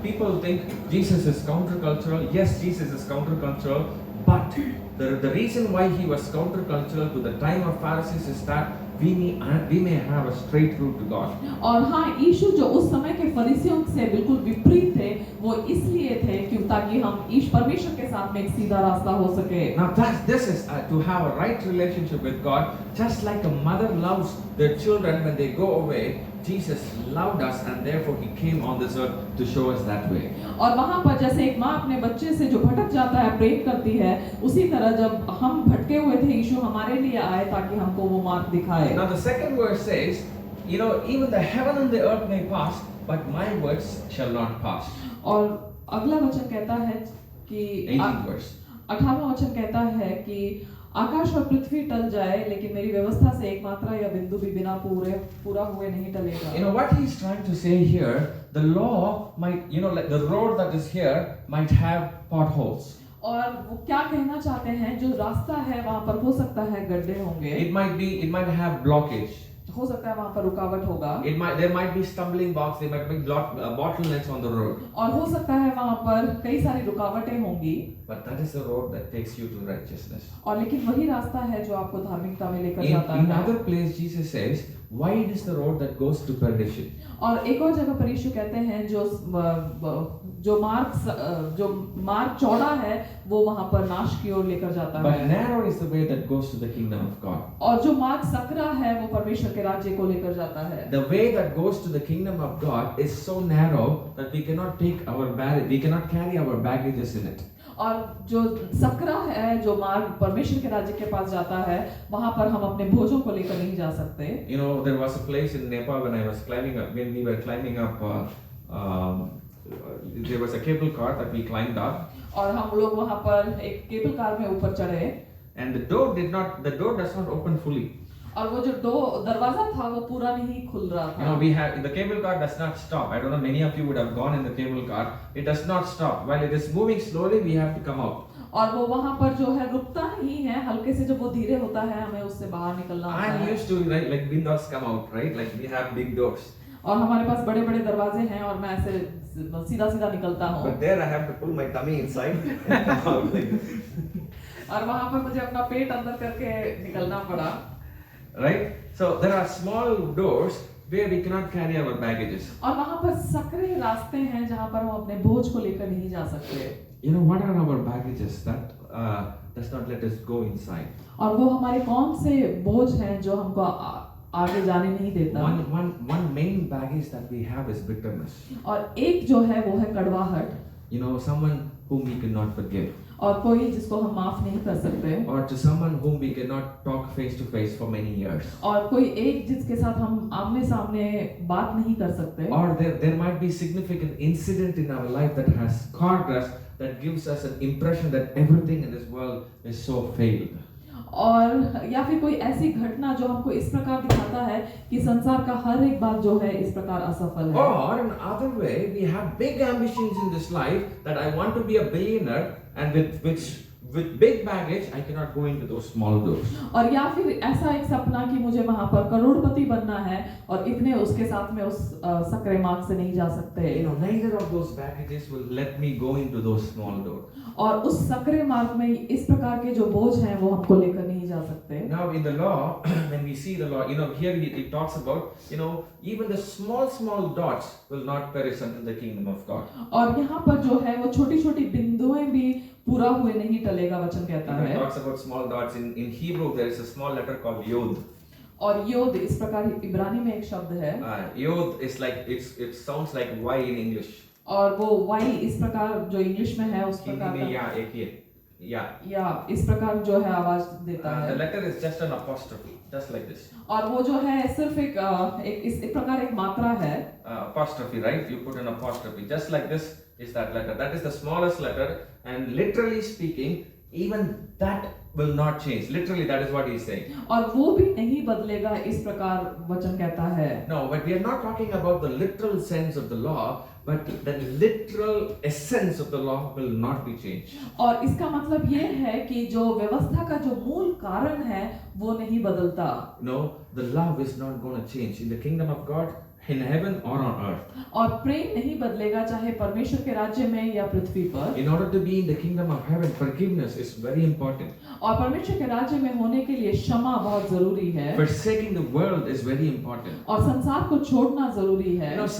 people think Jesus is countercultural. Yes, Jesus is countercultural, but the reason why he was countercultural to the time of Pharisees is that we may have a straight route to God. और हाँ, यीशु जो उस समय के फरीसियों से बिल्कुल विपरीत थे, वो इसलिए थे कि ताकि हम परमेश्वर के साथ में एक सीधा रास्ता हो सके. Now this is to have a right relationship with God, just like a mother loves their children when they go away. Jesus loved us, and therefore he came on this earth to show us that way. और वहाँ पर जैसे एक माँ अपने बच्चे से जो भटक जाता है प्रेम करती है, उसी तरह जब हम भटके हुए थे यीशु हमारे लिए आए ताकि हमको वो मार्ग दिखाए. Now the second verse says, you know, even the heaven and the earth may pass, but my words shall not pass. और अगला वचन कहता है कि 18th verse. 18वां वचन कहता है कि आकाश और पृथ्वी टल जाए, लेकिन मेरी व्यवस्था से एक मात्रा या बिंदु भी बिना पूरा हुए नहीं टलेगा. You know what he is trying to say here, the law might, you know, like the road that is here might have potholes. और वो क्या कहना चाहते हैं, जो रास्ता है वहाँ पर हो सकता है गड्ढे होंगे, It might have blockage. हो सकता है वहाँ पर रुकावट होगा, There might be stumbling blocks. There might be bottlenecks on the road. और हो सकता है वहाँ पर कई सारी रुकावटें होंगी. But that is the road that takes you to righteousness. और लेकिन वही रास्ता है जो आपको धार्मिकता में लेकर जाता In है. other place, Jesus says, wide is the road that goes to perdition. और एक और जगह पर यीशु कहते हैं जो मार्ग चौड़ा है वो वहाँ पर नाश की ओर लेकर जाता But है. narrow is the way that goes to the kingdom of God. और जो मार्ग सकरा है वो परमेश्वर के राज्य को लेकर जाता है. The way that goes to the kingdom of God is so narrow that we cannot carry our baggages in it. और जो सकरा है, जो मार्ग परमेश्वर के राज्य के पास जाता है, वहाँ पर हम अपने भोजों को लेकर नहीं जा सकते. You know, there was a place in Nepal when we were climbing up, there was a cable car that we climbed up. और हम लोग वहाँ पर एक केबल कार में ऊपर चढ़े. And the door does not open fully. और वो जो दरवाजा था वो पूरा नहीं खुल रहा You know, था. the cable car does not stop. I don't know, many of you would have gone in the cable car. It does not stop. While it is moving slowly, we have to come out. और वो वहाँ पर जो है रुकता नहीं है, हल्के से जब वो धीरे होता है हमें उससे बाहर निकलना होता I'm है. used to like windows come out, right? Like we have big doors. और हमारे पास बड़े बड़े दरवाजे हैं और मैं ऐसे सीधा सीधा निकलता हूँ. But there I have to pull my tummy inside and come out like this. और वहाँ पर मुझे अपना पेट अंदर करके निकलना पड़ा. Right? So there are small doors where we cannot carry our baggages. और वहाँ पर सकरे रास्ते हैं जहाँ पर हम अपने बोझ को लेकर नहीं जा सकते. You know, what are our baggages that does not let us go inside? और वो हमारे कौन से बोझ हैं जो हमको आगे जाने नहीं देता. One main baggage that we have is bitterness. और एक जो है वो है कड़वाहट. You know, someone whom we cannot forgive, और कोई जिसको हम माफ नहीं कर सकते, or to someone whom we cannot talk face to face for many years. और कोई एक जिसके साथ हम आमने सामने बात नहीं कर सकते, Or there might be significant incident in our life that has scarred us, that gives us an impression that everything in this world is so failed. और या फिर कोई ऐसी घटना जो हमको इस प्रकार दिखाता है कि संसार का हर एक बात जो है इस प्रकार असफल है। Or in other way, we have big ambitions in this life that I want to be a billionaire, and with big baggage I cannot go into those small doors. और या फिर ऐसा एक सपना कि मुझे वहां पर करोड़पति बनना है और इतने उसके साथ में उस सकरे मार्ग से नहीं जा सकते। You know, neither of those baggages will let me go into those small doors. और उस सकरे मार्ग में इस प्रकार के जो बोझ हैं वो हमको लेकर नहीं जा सकते। Now in the law, when we see the law, you know, here it talks about, you know, even the small dots will not perish until the kingdom of God. और यहाँ पर जो है वो छोटी-छोटी बिंदुएं भी पूरा हुए नहीं टलेगा, वचन कहता It है। talks about small dots. In Hebrew, there is a small letter called yod. और योद इस प्रकार इब्रानी में एक शब्द है, Yod is like it sounds like Y in English. और वो वाई इस प्रकार जो इंग्लिश में है उस हिंदी प्रकार में का या एक ही या या इस प्रकार जो है आवाज देता the है। letter is just an apostrophe, just like this. और वो जो है सिर्फ एक प्रकार एक मात्रा है, Apostrophe, right? You put an apostrophe, just like this is that letter. That is the smallest letter, and literally speaking, even that will not change. Literally, that is what he is saying. और वो भी नहीं बदलेगा, इस प्रकार वचन कहता है। No, but we are not talking about the literal sense of the law, but the literal essence of the law will not be changed. और इसका मतलब ये है कि जो व्यवस्था का जो मूल कारण है वो नहीं बदलता। No, the love is not going to change in the kingdom of God, in heaven or on earth. और प्रेम नहीं बदलेगा, चाहे परमेश्वर के राज्य में या पृथ्वी पर। In order to be in the kingdom of heaven, forgiveness is very important. और परमेश्वर के राज्य में होने के लिए क्षमा बहुत जरूरी है। Forsaking the world is very important. और संसार को छोड़ना जरूरी है। You know,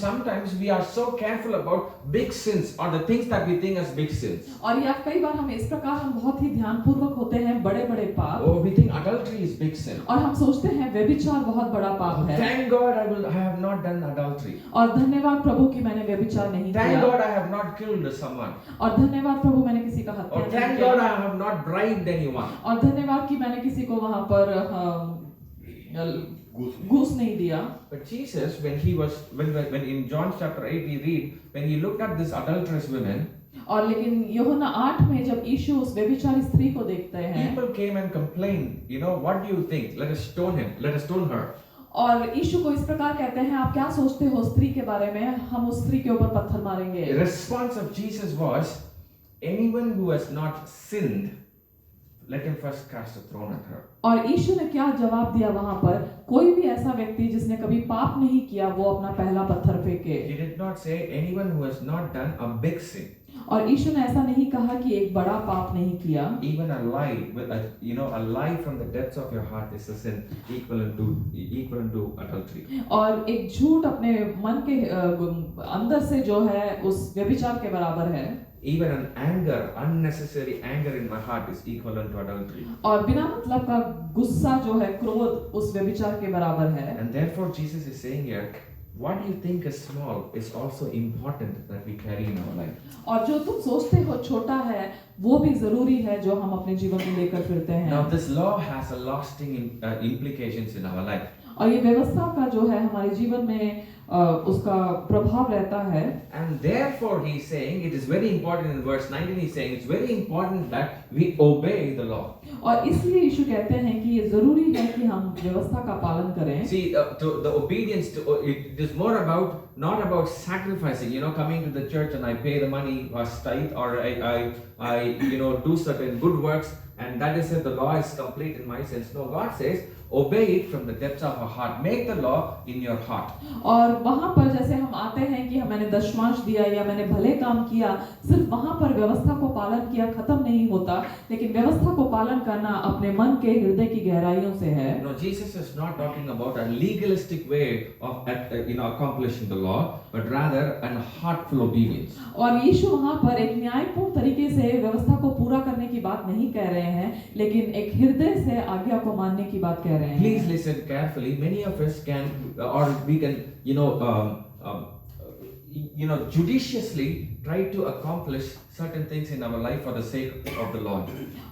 sometimes we are so careful about big sins or the things that we think as big sins. और या कई बार हम इस प्रकार हम बहुत ही ध्यानपूर्वक होते हैं बड़े-बड़े पाप। Oh, we think adultery is big sin. और हम सोचते हैं व्यभिचार बहुत बड़ा पाप है। Thank God I have not done adultery. और धन्यवाद प्रभु कि मैंने व्यभिचार नहीं Thank किया। God I have not killed someone. और धन्यवाद प्रभु मैंने किसी का हत्या Or नहीं thank किया। God I have not bribed anyone. और धन्यवाद कि मैंने किसी को वहां पर घूस नहीं दिया। But Jesus, when in John chapter 8 we read, when he looked at this adulterous women, और लेकिन यूहन्ना 8 में जब यीशु उस व्यभिचारी स्त्री को देखते हैं, people came and complained, you know, what do you think? Let us stone him. Let us stone her. और यीशु को इस प्रकार कहते हैं, आप क्या सोचते हो स्त्री के बारे में, हम उस स्त्री के ऊपर पत्थर मारेंगे। The response of Jesus was, anyone who has not sinned, let him first cast a stone at her. और यीशु ने क्या जवाब दिया वहां पर, कोई भी ऐसा व्यक्ति जिसने कभी पाप नहीं किया वो अपना पहला पत्थर फेंके। He did not say anyone who has not done a big sin. और यीशु ने ऐसा नहीं कहा कि एक बड़ा पाप नहीं किया। Even a lie from the depths of your heart is a sin equivalent to adultery. और एक झूठ अपने मन के अंदर से जो है उस व्यभिचार के बराबर है। Even unnecessary anger in my heart is equivalent to adultery. और बिना मतलब का गुस्सा जो है, क्रोध, उस व्यभिचार के बराबर है। And therefore Jesus is saying here, what you think is small is also important that we carry in our life. और जो तुम सोचते हो छोटा है वो भी जरूरी है जो हम अपने जीवन में लेकर फिरते हैं। Now this law has a lasting implications in our life. और ये व्यवस्था का जो है हमारे जीवन में उसका प्रभाव रहता है। And therefore he is saying, it is very important in verse 19 he is saying, it's very important that we obey the law. और इसलिए यीशु कहते हैं कि ये जरूरी है कि हम व्यवस्था का पालन करें। See, the obedience to it is more about not about sacrificing, coming to the church and I pay the money as tithe, or I do certain good works, and that is it, the law is complete in my sense. No, God says, obey it from the depths of our heart. Make the law in your heart. और वहां पर जैसे हम आते हैं कि मैंने दशमांश दिया या मैंने भले काम किया, सिर्फ वहां पर व्यवस्था को पालन किया खत्म नहीं होता, लेकिन व्यवस्था को पालन करना अपने मन के हृदय की गहराइयों से है। No, Jesus is not talking about a legalistic way of accomplishing the law, but rather an heartful obedience. और यीशु वहां पर एक न्यायपूर्ण तरीके से व्यवस्था को पूरा करने की बात नहीं कह रहे हैं, लेकिन एक हृदय से आज्ञा को मानने की बात कह रहे हैं। Please listen carefully. Many of us can, or we can, judiciously try to accomplish certain things in our life for the sake of the Lord.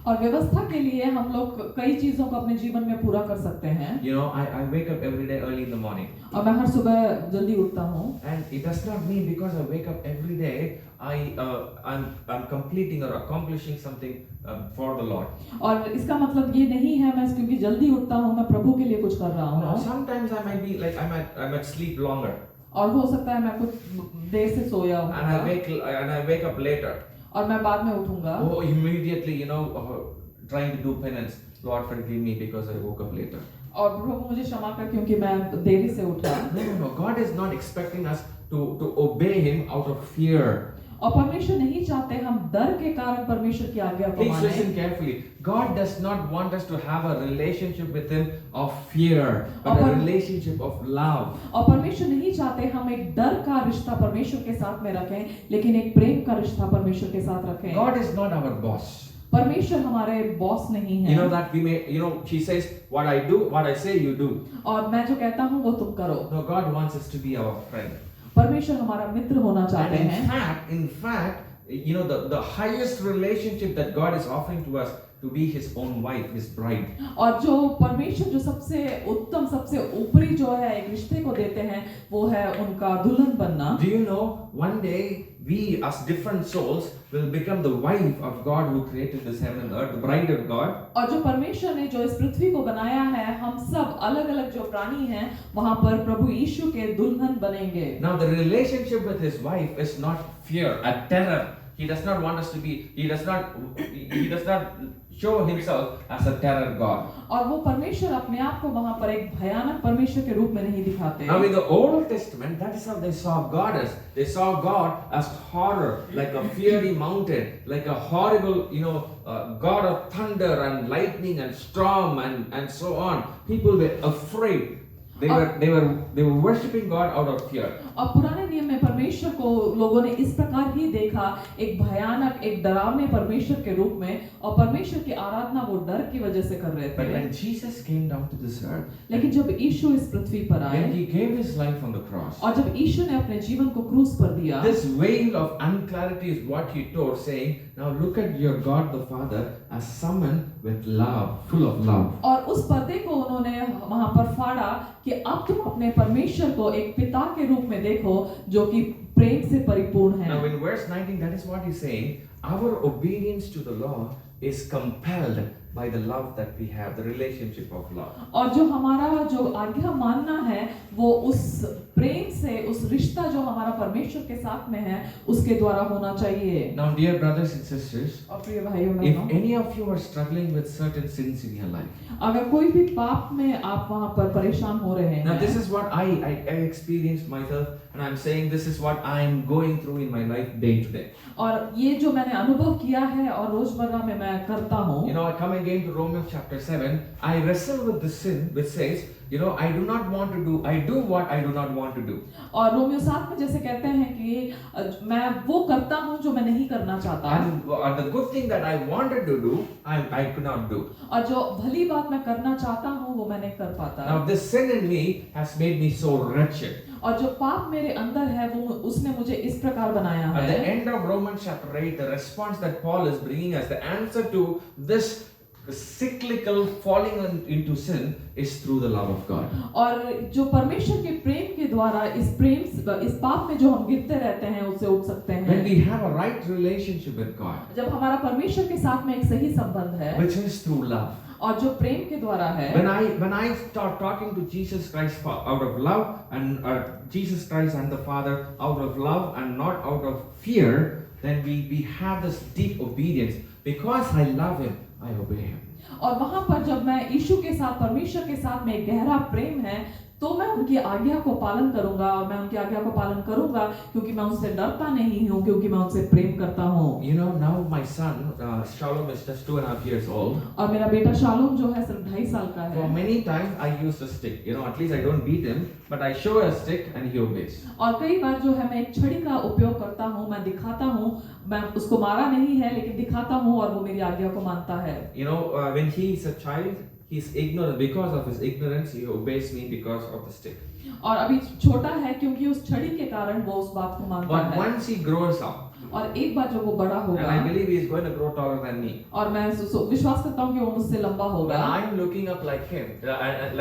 और व्यवस्था के लिए हम लोग कई चीजों को अपने जीवन में पूरा कर सकते हैं। I wake up every day early in the morning. और मैं हर सुबह जल्दी उठता हूँ। And it does not mean because I wake up every day, I'm completing or accomplishing something for the Lord. और इसका मतलब ये नहीं है मैं क्योंकि जल्दी उठता हूँ मैं प्रभु के लिए कुछ कर रहा No, हूँ। sometimes I might be like I might sleep longer. और हो सकता है मैं कुछ देर से सोया And हूँ I wake up later. और मैं बाद में उठूंगा। Oh, immediately, trying to do penance. Lord, forgive me because I woke up later. और प्रभु मुझे क्षमा कर क्योंकि मैं देरी से उठा। No. God is not expecting us to obey Him out of fear. और परमेश्वर नहीं चाहते हम डर के कारण परमेश्वर की आज्ञा को Please listen मानें। carefully. God does not want us to have a relationship with Him of fear, but a relationship of love. और परमेश्वर नहीं चाहते हम एक डर का रिश्ता परमेश्वर के साथ में रखें, लेकिन एक प्रेम का रिश्ता परमेश्वर के साथ रखें। God is not our boss. परमेश्वर हमारे बॉस नहीं है। You know that we may, she says, what I do, what I say, you do. और मैं जो कहता हूँ वो तुम करो। No, God wants us to be our friend. परमेश्वर हमारा मित्र होना चाहते And हैं। in fact, the highest relationship that God is offering to us to be His own wife, His bride. और जो परमेश्वर जो सबसे उत्तम सबसे ऊपरी जो है एक रिश्ते को देते हैं वो है उनका दुल्हन बनना। Do you know, one day we as different souls will become the wife of God who created this heaven and earth, the bride of God. और जो परमेश्वर ने जो इस पृथ्वी को बनाया है हम सब अलग-अलग जो प्राणी हैं वहां पर प्रभु यीशु के दुल्हन बनेंगे। Now the relationship with His wife is not fear and terror. He does not want us to be, He does not show Himself as a terror God. और वो परमेश्वर अपने आप को वहां पर एक भयानक परमेश्वर के रूप में नहीं दिखाते। Now in the Old Testament, that is how they saw God as. They saw God as horror, like a fiery mountain, like a horrible, God of thunder and lightning and storm and so on. People were afraid. They were worshiping God out of fear. और पुराने नियम में परमेश्वर को लोगों ने इस प्रकार ही देखा, एक भयानक एक डरावने परमेश्वर के रूप में, और परमेश्वर की आराधना वो डर की वजह से कर रहे But थे। when Jesus came down to this earth, लेकिन जब यीशु इस पृथ्वी पर आए when He gave His life on the cross, और जब यीशु ने अपने जीवन को क्रूस पर दिया, this veil of unclarity is what He tore, saying, now look at your God the Father as someone with love, full of love. और उस पर्दे को उन्होंने वहां पर फाड़ा कि अब तुम अपने परमेश्वर को एक पिता के रूप में देखो जो कि प्रेम से परिपूर्ण Now है। in verse 19, that is what He's saying. Our obedience to the law is compelled by the love that we have, the relationship of love. और जो हमारा जो आज्ञा मानना है वो उस प्रेम से, उस रिश्ता जो हमारा परमेश्वर के साथ में है उसके द्वारा होना चाहिए। Now dear brothers and sisters, और प्रिय भाइयों if बहनों, any of you are struggling with certain sins in your life, अगर कोई भी पाप में आप वहां पर परेशान हो रहे now this हैं, is what I experienced myself, and I'm saying this is what I am going through in my life day to day. और ये जो मैंने अनुभव किया है और रोजमर्रा में मैं करता हूँ, I come again to Romans chapter 7. I wrestle with the sin which says, I do not want to do, I do what I do not want to do. और रोमियो 7 में जैसे कहते हैं कि मैं वो करता हूँ जो मैं नहीं करना चाहता, And the good thing that I wanted to do, I could not do. और जो भली बात मैं करना चाहता हूँ वो मैं नहीं कर पाता। Now this sin in me has made me so wretched. और जो पाप मेरे अंदर है वो उसने मुझे इस प्रकार बनाया At the है। end of Romans chapter 8, the response that Paul is bringing as the answer to this cyclical falling into sin is through the love of God. और जो परमेश्वर के प्रेम के द्वारा इस पाप में जो हम गिरते रहते हैं उससे उठ सकते When हैं। we have a right relationship with God, जब हमारा परमेश्वर के साथ में एक सही संबंध है which is through love. और जो प्रेम के द्वारा है, When I start talking to Jesus Christ out of love and Jesus Christ and the Father out of love and not out of fear, then we have this deep obedience. Because I love Him, I obey Him. और वहां पर जब मैं यीशु के साथ परमेश्वर के साथ में एक गहरा प्रेम है तो मैं उनकी आज्ञा को पालन करूंगा, और मैं उनकी आज्ञा को पालन करूंगा क्योंकि मैं उनसे डरता नहीं हूं, क्योंकि मैं उनसे प्रेम करता हूं। Now my son Shalom is just 2.5 years old. और मेरा बेटा शालूम जो है सिर्फ 2.5 साल का For है। many times I use a stick. At least I don't beat him, but I show a stick and he obeys. और कई बार जो है मैं एक छड़ी का उपयोग करता हूँ, मैं दिखाता हूँ, मैं उसको मारा नहीं है लेकिन दिखाता हूँ और वो मेरी आज्ञा को मानता है। When he is a child, He's ignorant. Because of his ignorance, he obeys me because of the stick. और अभी छोटा है क्योंकि उस छड़ी के कारण वो उस बात को मानता But है। once he grows up, और एक बार जब वो बड़ा and होगा, I believe he is going to grow taller than me. और मैं विश्वास करता हूँ कि वो मुझसे लंबा When होगा, I'm looking up like him,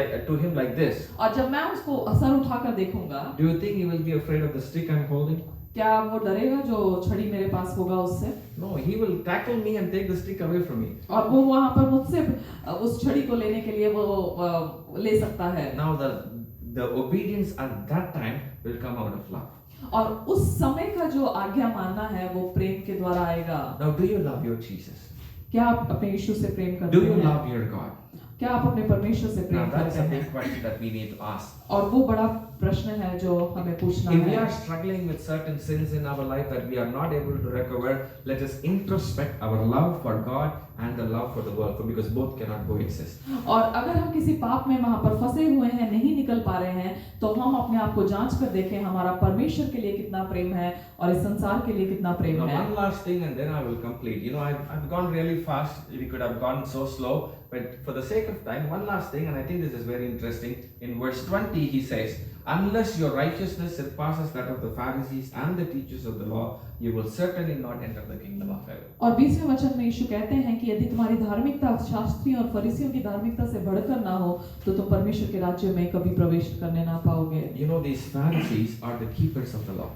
like to him like this, और जब मैं उसको सर उठाकर देखूंगा, do you think he will be afraid of the stick I'm holding? क्या वो डरेगा जो छड़ी मेरे पास होगा उससे? No, he will tackle me and take the stick away from me. और वो वहां पर मुझसे उस छड़ी को लेने के लिए वो ले सकता है। Now the obedience at that time will come out of love. और उस समय का जो आज्ञा मानना है वो प्रेम के द्वारा आएगा। Now, do you love your Jesus? क्या आप अपने यीशु से प्रेम करते Do you हैं? love your God? क्या आप अपने परमेश्वर से Now, प्रेम that's करते a हैं? big question that we need to ask. और वो बड़ा प्रश्न है जो हमें पूछना If we है। are struggling with certain sins in our life that we are not able to recover, let us introspect our love for God and the love for the world, because both cannot coexist. और अगर हम किसी पाप में वहां पर फंसे हुए हैं, नहीं निकल पा रहे हैं, तो हम अपने आप को जांच कर देखें हमारा परमेश्वर के लिए कितना प्रेम है और इस संसार के लिए कितना प्रेम Now, है। one last thing, and then I will complete. You know, I've gone really fast. We could have gone so slow, but for the sake of time, one last thing, and I think this is very interesting. In verse 20, he says, "Unless your righteousness surpasses that of the Pharisees and the teachers of the law, you will certainly not enter the kingdom of heaven." और 20वें वचन में यीशु कहते हैं कि यदि तुम्हारी धार्मिकता शास्त्रियों और फरीसियों की धार्मिकता से बढ़कर ना हो, तो तुम परमेश्वर के राज्य में कभी प्रवेश करने ना पाओगे। You know, these Pharisees are the keepers of the law.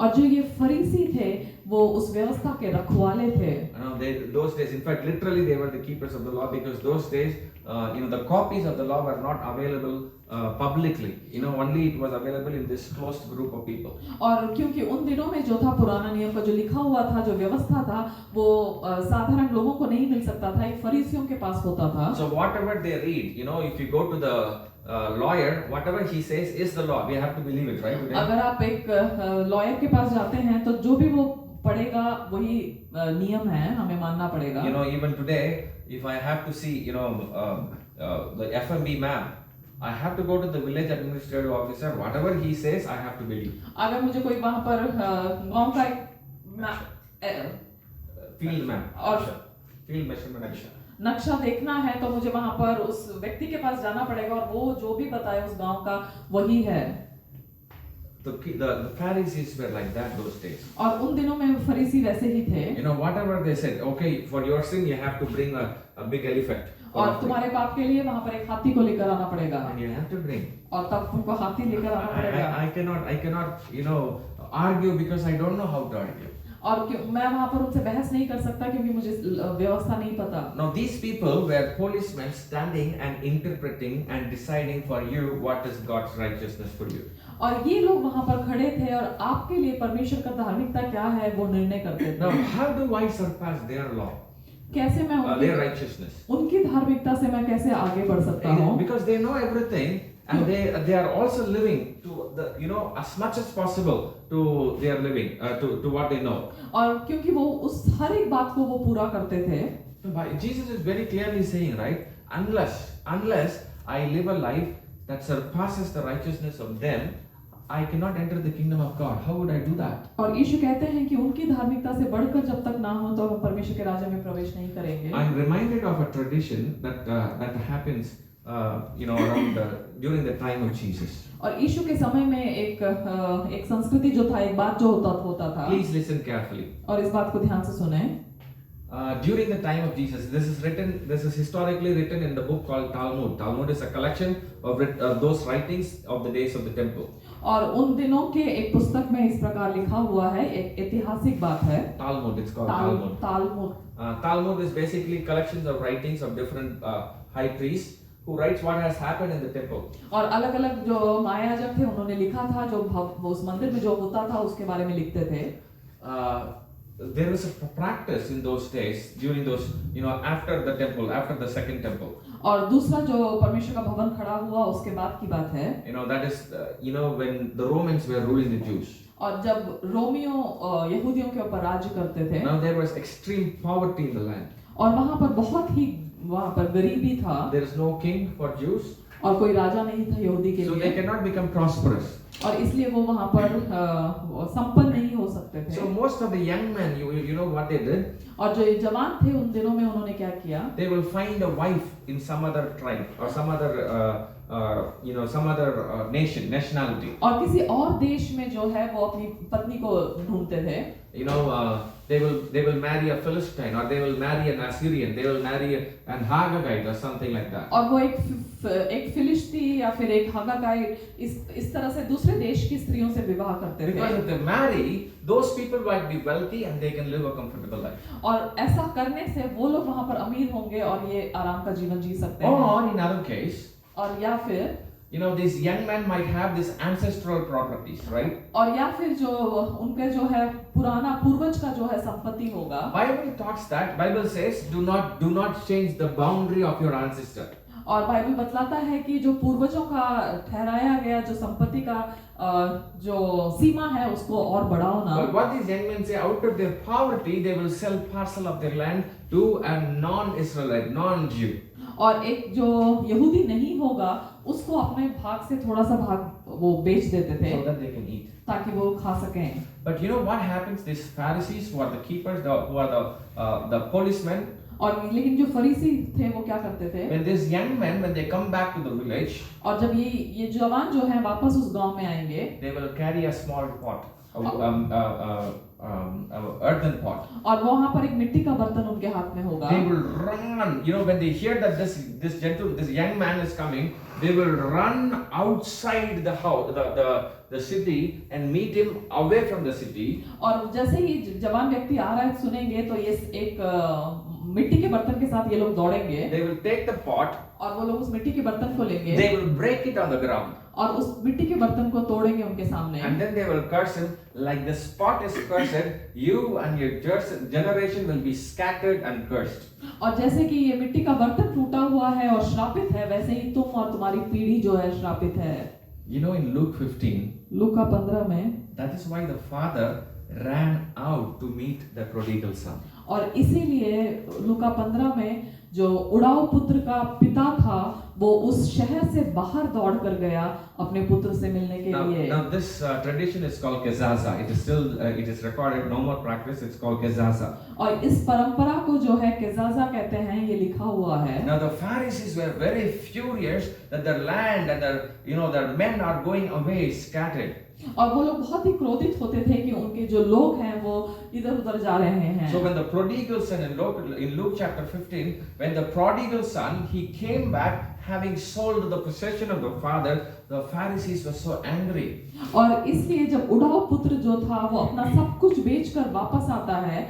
और जो ये फरीसी थे, वो उस व्यवस्था के रखवाले थे। Those days, in fact, literally they were the keepers of the law, because those days, the copies of the law were not available publicly. Only it was available in this closed group of people. और क्योंकि उन दिनों में जो था पुराना नियम का जो लिखा हुआ था, जो व्यवस्था था, वो साधारण लोगों को नहीं मिल सकता था, एक फरीसियों के पास होता था। So whatever they read, if you go to the lawyer, whatever he says is the law. We have to believe it, right? अगर आप एक लॉयर के पास जाते हैं, तो जो भी वो पढ़ेगा वही नियम है, हमें मानना पड़ेगा। Even today, if I have to see, the FMB map, I have to go to the village administrative officer. Whatever he says, I have to believe. अगर मुझे कोई वहाँ पर गांव का एक Field map और field measurement. नक्शा देखना है, तो मुझे वहाँ पर उस व्यक्ति के पास जाना पड़ेगा और वो जो भी बताए उस गांव का वही है। The Pharisees were like that those days. और उन दिनों में फरीसी वैसे ही थे। Whatever they said, okay, for your sin you have to bring a big elephant. और तुम्हारे पाप के लिए वहाँ पर एक हाथी को लेकर आना पड़ेगा। And you have to bring. और तब तुमको हाथी लेकर आना पड़ेगा। I cannot, argue because I don't know how to argue. और मैं वहाँ पर उनसे बहस नहीं कर सकता क्योंकि मुझे व्यवस्था नहीं पता। Now these people were policemen standing and interpreting and deciding for you what is God's righteousness for you. और ये लोग वहाँ पर खड़े थे और आपके लिए परमेश्वर का धार्मिकता क्या है वो निर्णय करते थे। Now how do I surpass their law? कैसे मैं Their righteousness? उनकी धार्मिकता से मैं कैसे आगे बढ़ सकता हूँ? Because they know everything. And they are also living to the as much as possible to their living to what they know. और क्योंकि वो उस हर एक बात को वो पूरा करते थे। Jesus is very clearly saying, right? Unless I live a life that surpasses the righteousness of them, I cannot enter the kingdom of God. How would I do that? और यीशु कहते हैं कि उनकी धार्मिकता से बढ़कर जब तक ना हो तो हम परमेश्वर के राज्य में प्रवेश नहीं करेंगे। I'm reminded of a tradition that happens around during the time of Jesus. और यीशु के समय में एक संस्कृति जो था, एक बात जो होता था। Please listen carefully. और इस बात को ध्यान से सुने। During the time of Jesus, this is historically written in the book called Talmud. Talmud is a collection of those writings of the days of the temple. और उन दिनों के एक पुस्तक में इस प्रकार लिखा हुआ है, एक ऐतिहासिक बात है। Talmud, it's called Talmud. Talmud. Talmud is basically collections of writings of different high priests who writes what has happened in the temple. और अलग-अलग जो महायाजक थे उन्होंने लिखा था जो उस मंदिर में जो होता था उसके बारे में लिखते थे। There was a practice in those days during those after the temple, after the second temple. और दूसरा जो परमेश्वर का भवन खड़ा हुआ उसके बाद की बात है। That is when the Romans were ruling the Jews. और जब रोमियों यहूदियों के ऊपर राज्य करते थे। Now there was extreme poverty in the land. और वहाँ पर बहुत ही वहाँ पर गरीबी था। There is no king for Jews. और कोई राजा नहीं था यहूदी के लिए। So they cannot become prosperous. और इसलिए वो वहाँ पर संपन्न नहीं हो हो सकते थे। So most of the young men, you know what they did? और जो ये जवान थे उन दिनों में उन्होंने क्या किया? They will find a wife in some other tribe or some other some other nationality. और किसी और देश में जो है वो अपनी पत्नी को ढूंढते थे। You know, they will marry a Philistine or they will marry an Assyrian. They will marry an Hagagite or something like that. और वो एक फिलिस्ती या फिर एक हागागाइट इस तरह से दूसरे देश की स्त्रियों से विवाह करते Because थे। if they marry, those people might be wealthy and they can live a comfortable life. और ऐसा करने से वो लोग वहां पर अमीर होंगे और ये आराम का जीवन जी सकते हैं। Or in other case, और या फिर you know, these young men might have this ancestral properties, right? और या फिर जो उनके जो है पुराना पूर्वज का जो है संपत्ति होगा। Bible talks that. Bible says, do not change the boundary of your ancestor. और बाइबल बतलाता है कि जो पूर्वजों का ठहराया गया जो संपत्ति का जो सीमा है उसको और बढ़ाओ ना। But what these young men say, out of their poverty, they will sell parcel of their land to a non-Israelite, non-Jew. और एक जो यहूदी नहीं होगा उसको अपने भाग से थोड़ा सा भाग वो बेच देते थे So that they can eat. ताकि वो खा सकें। But you know what happens? These Pharisees, who are the keepers, who are the policemen, और लेकिन जो फरीसी थे वो क्या करते थे? when these young men, when they come back to the village, और जब ये जवान जो है वापस उस गांव में आएंगे, they will carry a small pot, earthen pot. और वहाँ पर एक मिट्टी का बर्तन उनके हाथ में होगा। They will run. You know, when they hear that this young man is coming, they will run outside the house, the city, and meet him away from the city. और जैसे ही जवान व्यक्ति आ रहा है सुनेंगे तो ये एक मिट्टी के बर्तन के साथ ये लोग दौड़ेंगे। They will take the pot. और वो लोग उस मिट्टी के बर्तन को लेंगे। They will break it on the ground. और उस मिट्टी के बर्तन को तोड़ेंगे उनके सामने। And then they will curse him, like the pot is cursed, you and your generation will be scattered and cursed. और जैसे कि ये मिट्टी का बर्तन टूटा हुआ है और श्रापित है, वैसे ही तुम और तुम्हारी पीढ़ी जो है श्रापित है। You know, in Luke 15, लूका 15 में, that is why the father ran out to meet the prodigal son. और इसीलिए लूका 15 में जो उड़ाऊ पुत्र का पिता था वो उस शहर से बाहर दौड़ कर गया अपने पुत्र से मिलने के लिए। Now this tradition is called kezaza. It is still it is recorded. No more practice. It's called kezaza. और इस परंपरा को जो है केजाजा कहते हैं, ये लिखा हुआ है। Now the Pharisees were very furious that their land and their men are going away scattered. और वो लोग बहुत ही क्रोधित होते थे कि उनके जो लोग हैं वो इधर-उधर जा रहे हैं। So when the prodigal son in Luke chapter 15, when the prodigal son he came back having sold the possession of the father, the Pharisees were so angry. और इसलिए जब उड़ाऊ पुत्र जो था वो अपना सब कुछ बेचकर वापस आता है,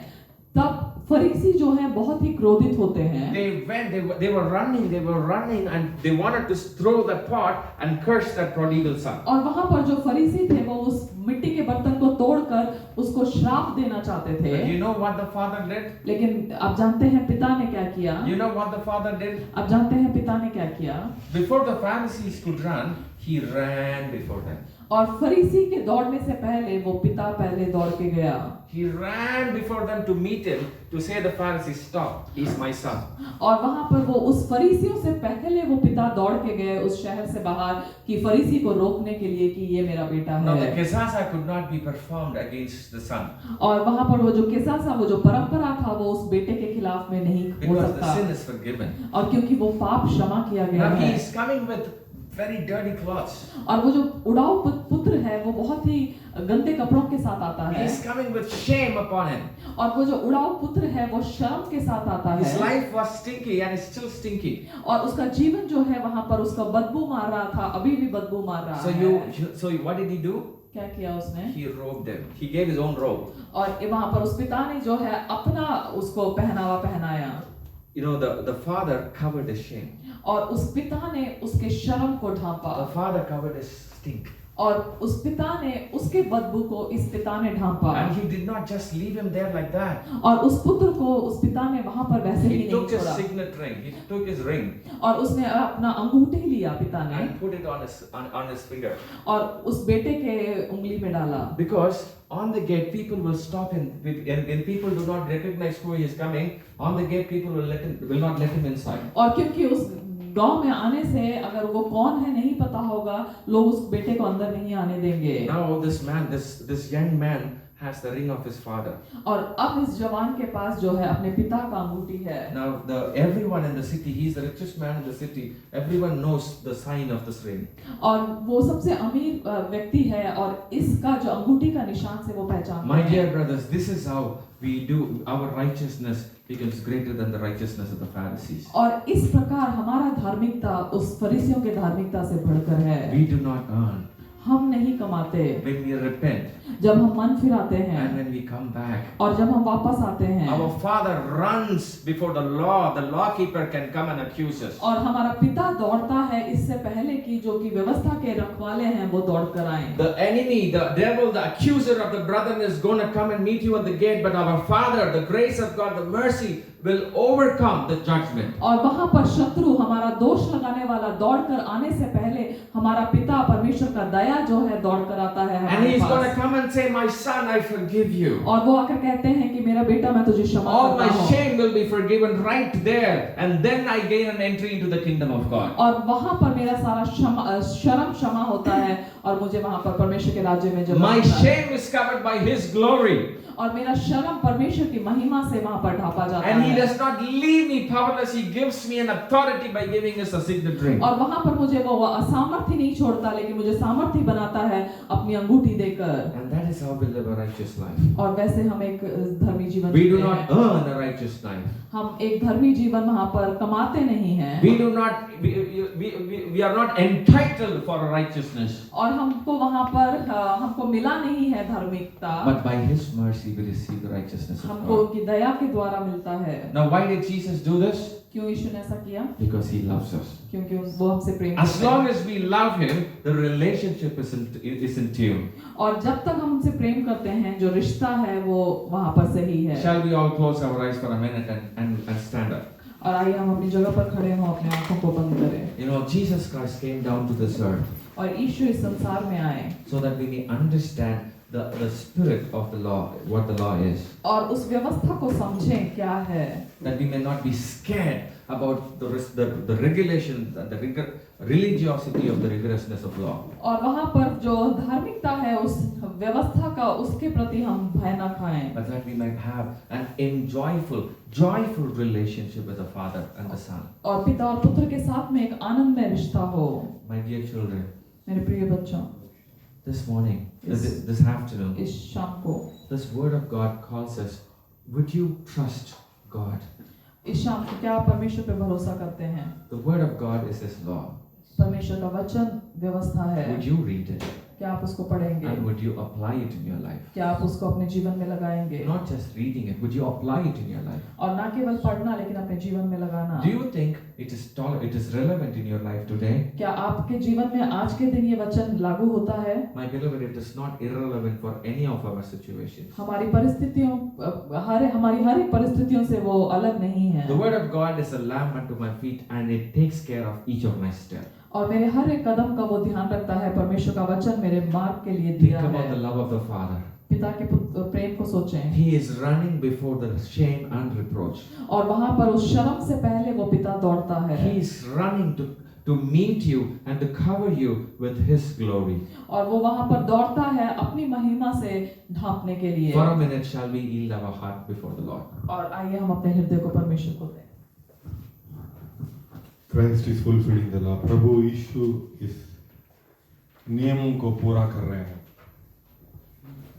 तब फरीसी जो हैं बहुत ही क्रोधित होते हैं। They were running and they wanted to throw the pot and curse that prodigal son. और वहाँ पर जो फरीसी थे वो उस मिट्टी के बर्तन को तोड़कर उसको श्राप देना चाहते थे। But you know what the father did? लेकिन आप जानते हैं पिता ने क्या किया? You know what the father did? आप जानते हैं पिता ने क्या किया? Before the Pharisees could run, he ran before them. और फरीसी के दौड़ने से पहले वो पिता पहले दौड़ के गया। He ran before them to meet him, to say the Pharisees, stop, he's my son. और वहाँ पर वो उस फरीसियों से पहले वो पिता दौड़ के गए उस शहर से बाहर कि फरीसी को रोकने के लिए कि ये मेरा बेटा Now the है। kezaza could not be performed against the son और वहाँ पर वो जो केसासा वो जो परंपरा था वो उस बेटे के खिलाफ में नहीं हो because the सकता। sin is forgiven. और क्योंकि वो पाप क्षमा किया गया Now he है। is coming with very dirty clothes. और वो जो उड़ाऊ पुत्र है वो बहुत ही गंदे कपड़ों के साथ आता He है। is coming with shame upon him. और वो जो उड़ाऊ पुत्र है वो शर्म के साथ आता His है। life was stinky and is still stinky. और उसका जीवन जो है वहाँ पर उसका बदबू मार रहा था, अभी भी बदबू मार रहा है। So what did he do? क्या किया उसने? He robed him. He gave his own robe. और वहाँ पर उस पिता ने जो है अपना उसको पहनावा पहनाया। You know, the father covered his shame. और उस पिता ने उसके शर्म को ढांपा। The father covered his stink. और उस पिता ने उसके बदबू को इस पिता ने ढांपा। And he did not just leave him there like that. और उस पुत्र को उस पिता ने वहाँ पर वैसे ही He नहीं took his छोड़ा। signet ring. He took his ring और उसने अपना अंगूठी लिया पिता ने and put it on his finger. और उस बेटे के उंगली में डाला। Because on the gate people will stop him. When people do not recognize who he is coming, on the gate people will not let him inside. और क्योंकि उस गांव में आने से अगर वो कौन है नहीं पता होगा, लोग उस बेटे को अंदर नहीं आने देंगे। Now this young man has the ring of his father. और अब इस जवान के पास जो है अपने पिता का अंगूठी है। Now everyone in the city, he is the richest man in the city. Everyone knows the sign of this ring. और वो सबसे अमीर व्यक्ति है और इसका जो अंगूठी का निशान से वो पहचानते My हैं। dear brothers, this is how we do our righteousness becomes greater than the righteousness of the Pharisees. और इस प्रकार हमारा धार्मिकता उस फरीसियों के धार्मिकता से बढ़कर है। We do not earn. हम नहीं कमाते। When we repent जब हम मन फिराते हैं and when we come back, और जब हम वापस आते हैं our Father runs before the law. The lawkeeper can come and accuse us. और हमारा पिता दौड़ता है इससे पहले कि जो कि व्यवस्था के रखवाले हैं वो दौड़ कर आए। The enemy, the devil, the accuser of the brethren is going to come and meet you at the gate, but our Father, the grace of God, the mercy will overcome the judgment. और वहां पर शत्रु हमारा दोष लगाने वाला दौड़कर आने से पहले हमारा पिता परमेश्वर का दया जो है दौड़कर आता है And हमारे he is going to pass. come and say, my son, I forgive you. और वो आकर कहते हैं कि मेरा बेटा मैं तुझे क्षमा All my करता हूँ। shame will be forgiven right there, and then I gain an entry into the kingdom of God. और वहां पर मेरा सारा शर्म क्षमा होता है और मुझे वहां पर परमेश्वर के राज्य में जगह My मिलता है। shame is covered by his glory. और मेरा शर्म परमेश्वर की महिमा से वहां पर ढापा जाता And he है। does not leave me powerless. He gives me an authority by giving us a signet ring. और वहां पर मुझे वो असामर्थ्य नहीं छोड़ता लेकिन मुझे सामर्थ्य बनाता है अपनी अंगूठी देकर। And that is how we live a righteous life. और वैसे हम एक धर्मी जीवन We do जीते not हैं। earn a righteous life. हम एक धर्मी जीवन वहां पर कमाते नहीं हैं। We do not. We are not entitled for a righteousness. और हमको वहां पर हमको मिला नहीं है धार्मिकता। But by his mercy we receive the righteousness of हमको God. उनकी दया के द्वारा मिलता है। Now why did Jesus do this? क्यों यीशु ने ऐसा किया? Because he loves us. क्योंकि वो हमसे प्रेम As करते long हैं। as we love him, the relationship is in tune. और जब तक हम उनसे प्रेम करते हैं जो रिश्ता है वो वहां पर सही है। Shall we all close our eyes for a minute and stand up? और आइए हम अपनी जगह पर खड़े हों, अपने आंखों को बंद करें। You know, Jesus Christ came down to this earth और यीशु इस संसार में आए so that we may understand the spirit of the law, what the law is. और उस व्यवस्था को समझें क्या है। That we may not be scared about the regulations and the religiosity of the rigorousness of law. और वहाँ पर जो धार्मिकता है उस व्यवस्था का उसके प्रति हम भय न खाएं। But that we might have an joyful relationship with the Father and the Son. और पिता और पुत्र के साथ में एक आनंदमय रिश्ता हो। My dear children, मेरे प्रिय बच्चों, this morning, Yes. this afternoon, इस शाम को this word of God calls us, would you trust God? इस शाम को क्या आप परमेश्वर पे भरोसा करते हैं? The word of God is His law. परमेश्वर का वचन व्यवस्था है। Would you read it? क्या आप उसको पढ़ेंगे? And would you apply it in your life? क्या आप उसको अपने जीवन में लगाएंगे? Not just reading it, would you apply it in your life? और ना केवल पढ़ना लेकिन अपने जीवन में लगाना। Do you think it is relevant in your life today? क्या आपके जीवन में आज के दिन ये वचन लागू होता है? My beloved, it is not irrelevant for any of our situations. हमारी हमारी हर एक परिस्थितियों से वो अलग नहीं है। The word of God is a lamp unto my feet and it takes care of each of my steps. और मेरे हर एक कदम का वो ध्यान रखता है। परमेश्वर का वचन मेरे मार्ग के लिए Think दिया about the है। love of the Father. पिता के प्रेम को सोचें। He is running before the shame and reproach. और वहाँ पर उस शर्म से पहले वो पिता दौड़ता है। He is running to meet you and to cover you with His glory. और वो वहाँ पर दौड़ता है अपनी महिमा से ढांपने के लिए। For a minute, shall we yield our heart before the Lord? और आइए हम अपने हृदय को परमेश्वर को दें। Christ is fulfilling the law. प्रभु यीशु इस नियमों को पूरा कर रहे हैं।